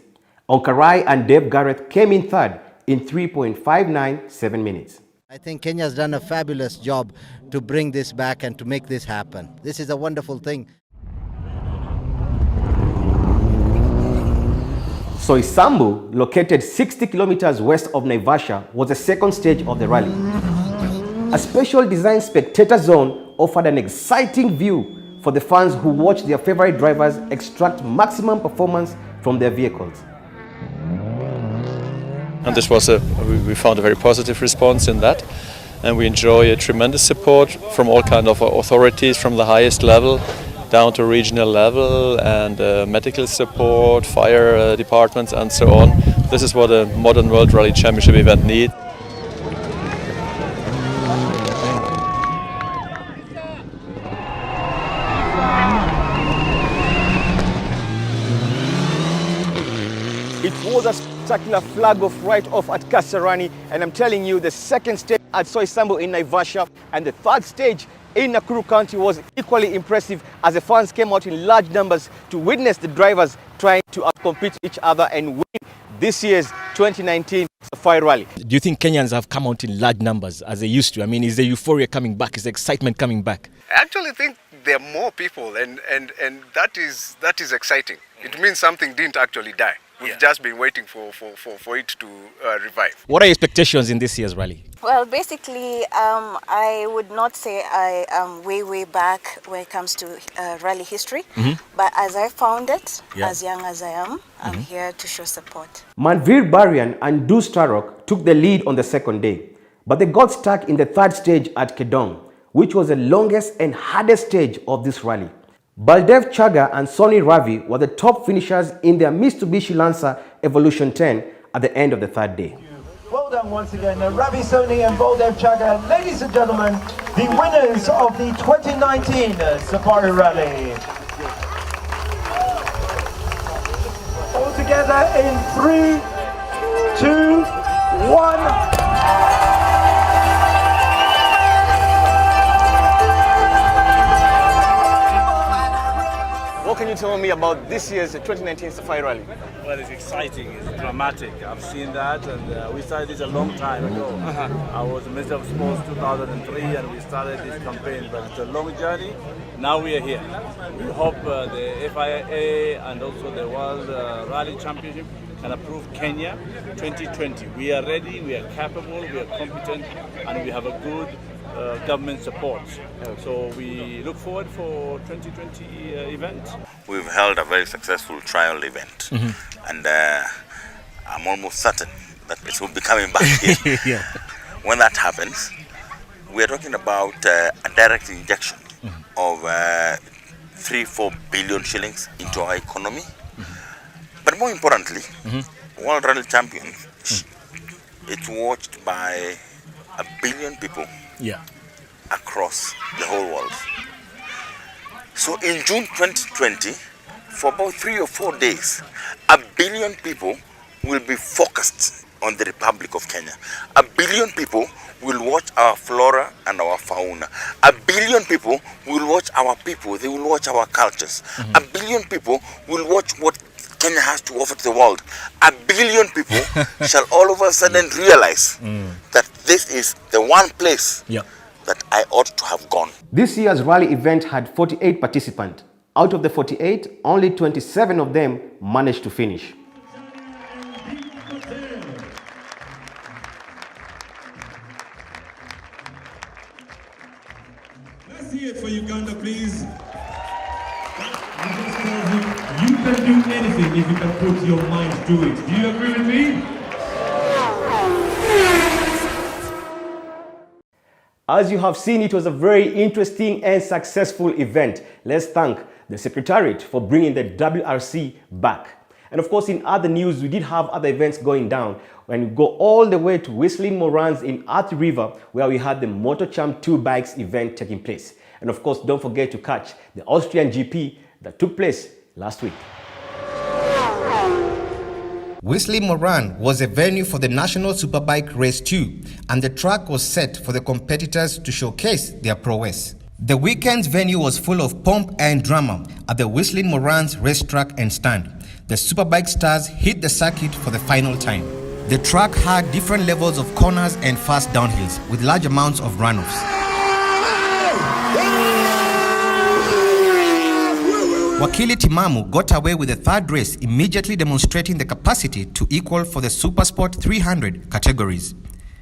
Onkarai and Dave Garrett came in third in 3.597 minutes. I think Kenya has done a fabulous job to bring this back and to make this happen. This is a wonderful thing. Soisambu, located 60 kilometers west of Naivasha, was the second stage of the rally. A special designed spectator zone offered an exciting view for the fans who watched their favorite drivers extract maximum performance from their vehicles. And this was we found a very positive response in that, and we enjoy a tremendous support from all kinds of authorities, from the highest level down to regional level, and medical support, fire departments and so on. This is what a modern World Rally Championship event needs. It was a spectacular flag off right off at Kasarani, and I'm telling you, the second stage at Soisambu in Naivasha and the third stage in Nakuru County was equally impressive as the fans came out in large numbers to witness the drivers trying to outcompete each other and win this year's 2019 Safari Rally. Do you think Kenyans have come out in large numbers as they used to? I mean, is the euphoria coming back? Is the excitement coming back? I actually think there are more people, and that is exciting. It means something didn't actually die. We've just been waiting for it to revive. What are your expectations in this year's rally? Well, basically, I would not say I am way back when it comes to rally history. But as I found it, as young as I am, I'm here to show support. Manvir Barian and Dus Tarok took the lead on the second day, but they got stuck in the third stage at Kedong, which was the longest and hardest stage of this rally. Baldev Chaga and Sonny Ravi were the top finishers in their Mitsubishi Lancer Evolution 10 at the end of the third day. Well done once again, Ravi Soni and Baldev Chaga. Ladies and gentlemen, the winners of the 2019 Safari Rally. All together in 3, 2, 1. What can you tell me about this year's 2019 Safari Rally? Well, it's exciting, it's dramatic. I've seen that, and we started this a long time ago. I was Minister of Sports 2003, and we started this campaign, but it's a long journey. Now we are here. We hope the FIA and also the World Rally Championship can approve Kenya 2020. We are ready, we are capable, we are competent, and we have a good government support. So we look forward for 2020 event. We've held a very successful trial event, and I'm almost certain that it will be coming back here. Yeah. When that happens, we're talking about a direct injection of 3-4 billion shillings into our economy. But more importantly, World Rally Champions, it's watched by 1 billion people across the whole world. So in June 2020, for about 3 or 4 days, 1 billion people will be focused on the Republic of Kenya. 1 billion people will watch our flora and our fauna. 1 billion people will watch our people, they will watch our cultures. 1 billion people will watch what Kenya has to offer to the world. 1 billion people shall all of a sudden realize that this is the one place that I ought to have gone. This year's rally event had 48 participants. Out of the 48, only 27 of them managed to finish. Let's hear it for Uganda, please. You can do anything if you can put your mind to it. Do you agree with me? As you have seen, it was a very interesting and successful event. Let's thank the Secretariat for bringing the WRC back. And of course, in other news, we did have other events going down. When we go all the way to Whistling Morans in Athi River, where we had the Motor Champ 2 Bikes event taking place. And of course, don't forget to catch the Austrian GP that took place last week. Whistling Moran was a venue for the National Superbike Race 2, and the track was set for the competitors to showcase their prowess. The weekend's venue was full of pomp and drama at the Whistling Moran's racetrack and stand. The Superbike stars hit the circuit for the final time. The track had different levels of corners and fast downhills with large amounts of runoffs. Wakili Timamu got away with the third race, immediately demonstrating the capacity to equal for the Supersport 300 categories.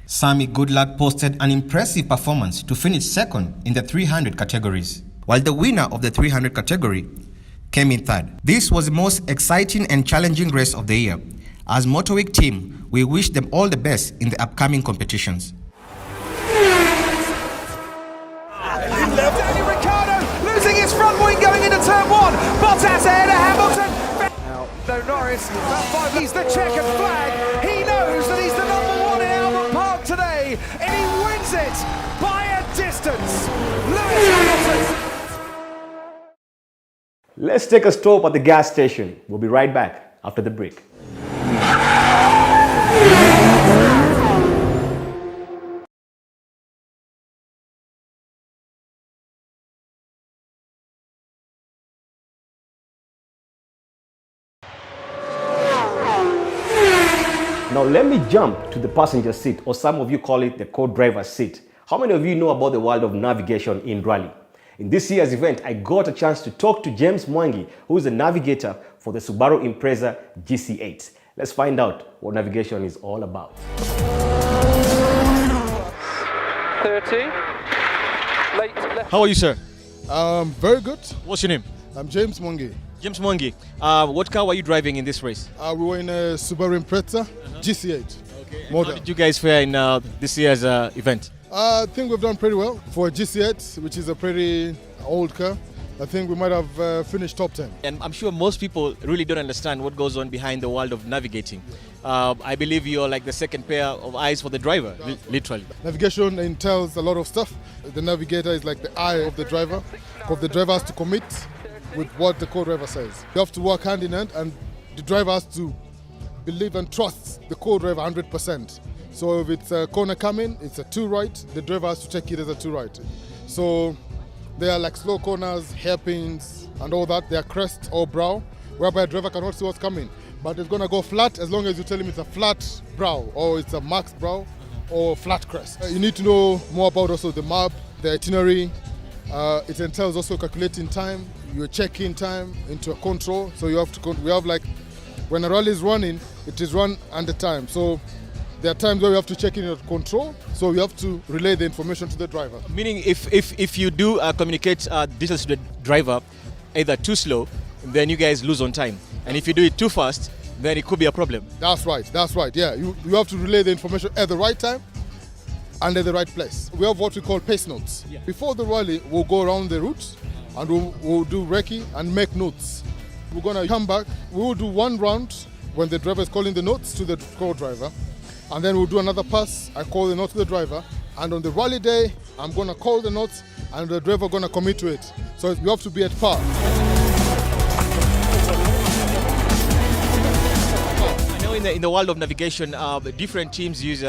Sammy Goodluck posted an impressive performance to finish second in the 300 categories, while the winner of the 300 category came in third. This was the most exciting and challenging race of the year. As Motorweek team, we wish them all the best in the upcoming competitions. Losing his front wing going into turn one. Bottas ahead of Hamilton. Now, no Norris. He's the checkered flag. He knows that he's the number one in Albert Park today, and he wins it by a distance. Lewis Hamilton. Let's take a stop at the gas station. We'll be right back after the break. Now let me jump to the passenger seat, or some of you call it the co-driver's seat. How many of you know about the world of navigation in rally? In this year's event, I got a chance to talk to James Mwangi, who is a navigator for the Subaru Impreza GC8. Let's find out what navigation is all about. 30. Late left. How are you, sir? Very good. What's your name? I'm James Mwangi. James Mwangi. What car were you driving in this race? We were in a Subaru Impreza GC8. Okay. Model. How did you guys fare in this year's event? I think we've done pretty well. For a GC8, which is a pretty old car, I think we might have finished top 10. And I'm sure most people really don't understand what goes on behind the world of navigating. I believe you're like the second pair of eyes for the driver, literally. Navigation entails a lot of stuff. The navigator is like the eye of the driver, because the driver has to commit with what the co-driver says. You have to work hand in hand, and the driver has to believe and trust the co-driver 100%. So if it's a corner coming, it's a 2 right, the driver has to take it as a 2 right. So they are like slow corners, hairpins, and all that. They are crest or brow, whereby a driver cannot see what's coming. but it's going to go flat as long as you tell him it's a flat brow or it's a max brow or flat crest. You need to know more about also the map, the itinerary. It entails also calculating time, your check-in time into a control. So you have to, we have like, when a rally is running, it is run under time. So there are times where we have to check in your control, so we have to relay the information to the driver. Meaning if you do communicate details to the driver, either too slow, then you guys lose on time. And if you do it too fast, then it could be a problem. That's right, yeah. You have to relay the information at the right time and at the right place. We have what we call pace notes. Yeah. Before the rally, we'll go around the route and we'll do recce and make notes. We're gonna come back, we will do one round when the driver is calling the notes to the co-driver, and then we'll do another pass, I call the note to the driver, and on the rally day, I'm gonna call the notes and the driver gonna commit to it. So you have to be at par. In the world of navigation, different teams use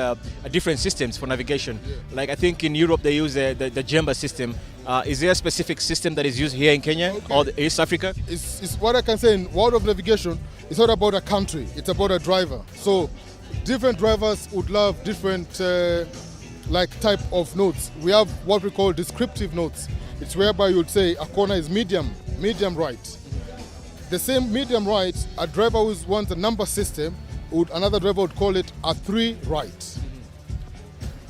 different systems for navigation. Yeah. Like I think in Europe they use the Jemba system. Is there a specific system that is used here in Kenya or East Africa? It's what I can say in world of navigation, it's not about a country, it's about a driver. So different drivers would love different like type of notes. We have what we call descriptive notes. It's whereby you would say a corner is medium right. The same medium right, a driver who wants a number system, another driver would call it a 3 right.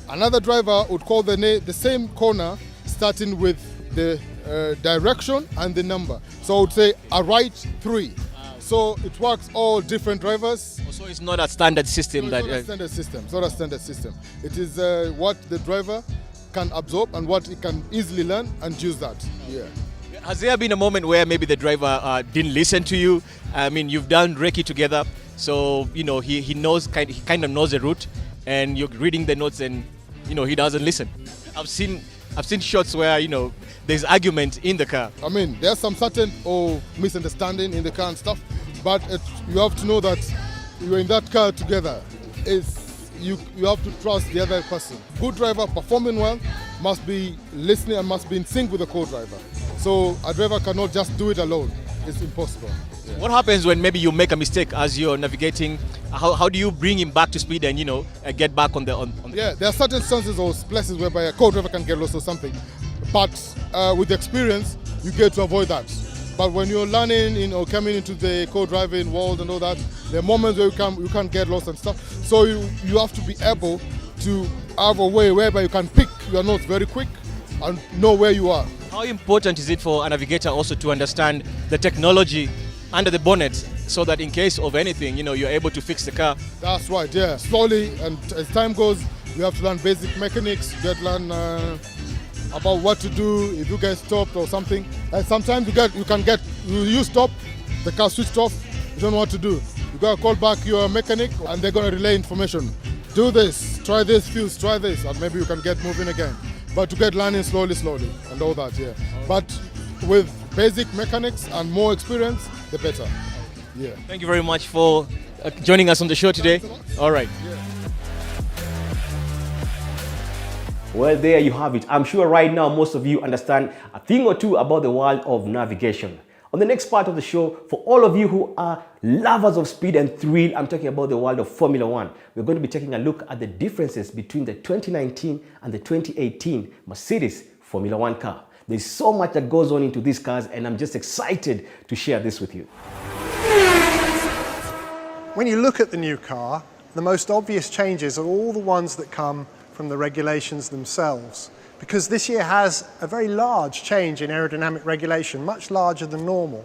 Another driver would call the same corner starting with the direction and the number. So I would say a right 3. So it works all different drivers. So it's not a standard system. No, it's not a standard system. It's not a standard system. It is what the driver can absorb and what he can easily learn and use that. Yeah. Has there been a moment where maybe the driver didn't listen to you? I mean, you've done recce together, so you know he kind of knows the route, and you're reading the notes, and you know he doesn't listen. I've seen shots where you know there's argument in the car. I mean, there's some certain misunderstanding in the car and stuff, but you have to know that you're in that car together. You have to trust the other person. Good driver performing well must be listening and must be in sync with the co-driver. So a driver cannot just do it alone. It's impossible. Yeah. What happens when maybe you make a mistake as you're navigating? How do you bring him back to speed and get back on the Yeah, there are certain instances or places whereby a co-driver can get lost or something, but with experience you get to avoid that. But when you're learning or coming into the co-driving world and all that, there are moments where you can't get lost and stuff. So you have to be able to have a way whereby you can pick your notes very quick and know where you are. How important is it for a navigator also to understand the technology under the bonnet so that in case of anything, you're able to fix the car? That's right, yeah. Slowly, and as time goes, you have to learn basic mechanics, you get to learn about what to do if you get stopped or something. And sometimes you stop, the car switched off, you don't know what to do. You gotta call back your mechanic and they're gonna relay information. Do this, try this fuse, try this, and maybe you can get moving again. But to get learning slowly, and all that, yeah. But with basic mechanics and more experience, the better. Yeah. Thank you very much for joining us on the show today. All right. Yeah. Well, there you have it. I'm sure right now most of you understand a thing or two about the world of navigation. On the next part of the show, for all of you who are lovers of speed and thrill, I'm talking about the world of Formula One. We're going to be taking a look at the differences between the 2019 and the 2018 Mercedes Formula One car. There's so much that goes on into these cars, and I'm just excited to share this with you. When you look at the new car, the most obvious changes are all the ones that come from the regulations themselves, because this year has a very large change in aerodynamic regulation, much larger than normal.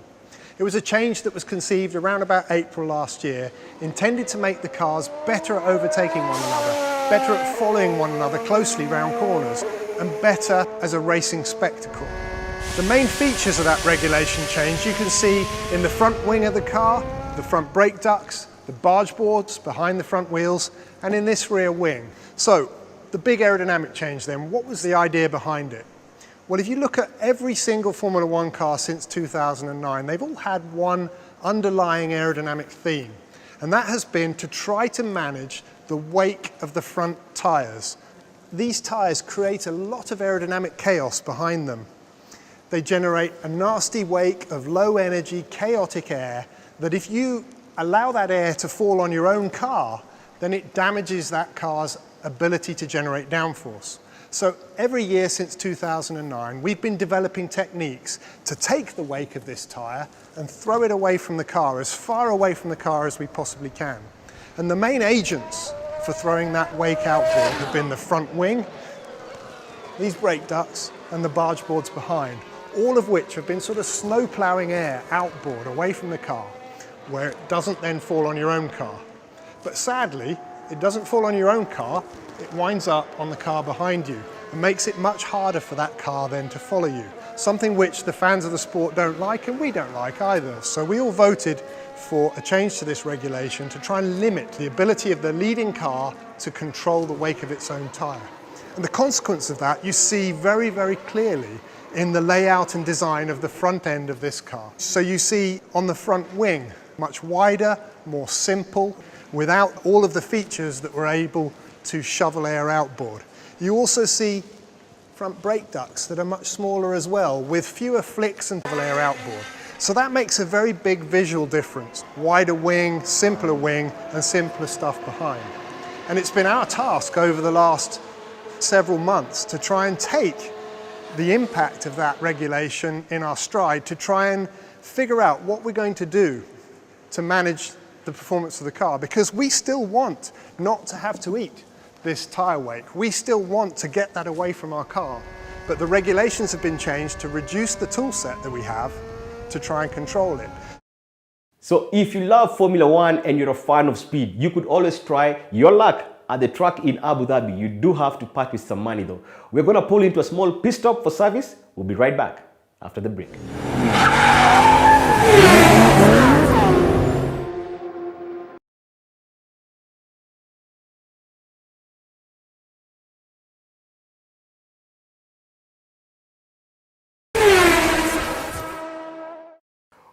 It was a change that was conceived around about April last year, intended to make the cars better at overtaking one another, better at following one another closely round corners, and better as a racing spectacle. The main features of that regulation change you can see in the front wing of the car, the front brake ducts, the barge boards behind the front wheels, and in this rear wing. So, the big aerodynamic change then, what was the idea behind it? Well, if you look at every single Formula One car since 2009, they've all had one underlying aerodynamic theme, and that has been to try to manage the wake of the front tyres. These tyres create a lot of aerodynamic chaos behind them. They generate a nasty wake of low energy, chaotic air that if you allow that air to fall on your own car, then it damages that car's ability to generate downforce. So every year since 2009, we've been developing techniques to take the wake of this tyre and throw it away from the car, as far away from the car as we possibly can. And the main agents for throwing that wake outboard have been the front wing, these brake ducts, and the barge boards behind, all of which have been sort of snow ploughing air outboard away from the car, where it doesn't then fall on your own car. But sadly, it doesn't fall on your own car, it winds up on the car behind you and makes it much harder for that car then to follow you. Something which the fans of the sport don't like and we don't like either. So we all voted for a change to this regulation to try and limit the ability of the leading car to control the wake of its own tyre. And the consequence of that you see very, very clearly in the layout and design of the front end of this car. So you see on the front wing, much wider, more simple, without all of the features that were able to shovel air outboard. You also see front brake ducts that are much smaller as well, with fewer flicks and shovel air outboard. So that makes a very big visual difference. Wider wing, and simpler stuff behind. And it's been our task over the last several months to try and take the impact of that regulation in our stride, to try and figure out what we're going to do to manage the performance of the car, because we still want not to have to eat this tyre wake. We still want to get that away from our car, but the regulations have been changed to reduce the tool set that we have to try and control it. So if you love Formula One and you're a fan of speed, you could always try your luck at the track in Abu Dhabi. You do have to part with some money though. We're going to pull into a small pit stop for service. We'll be right back after the break.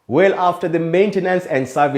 Well, after the maintenance and service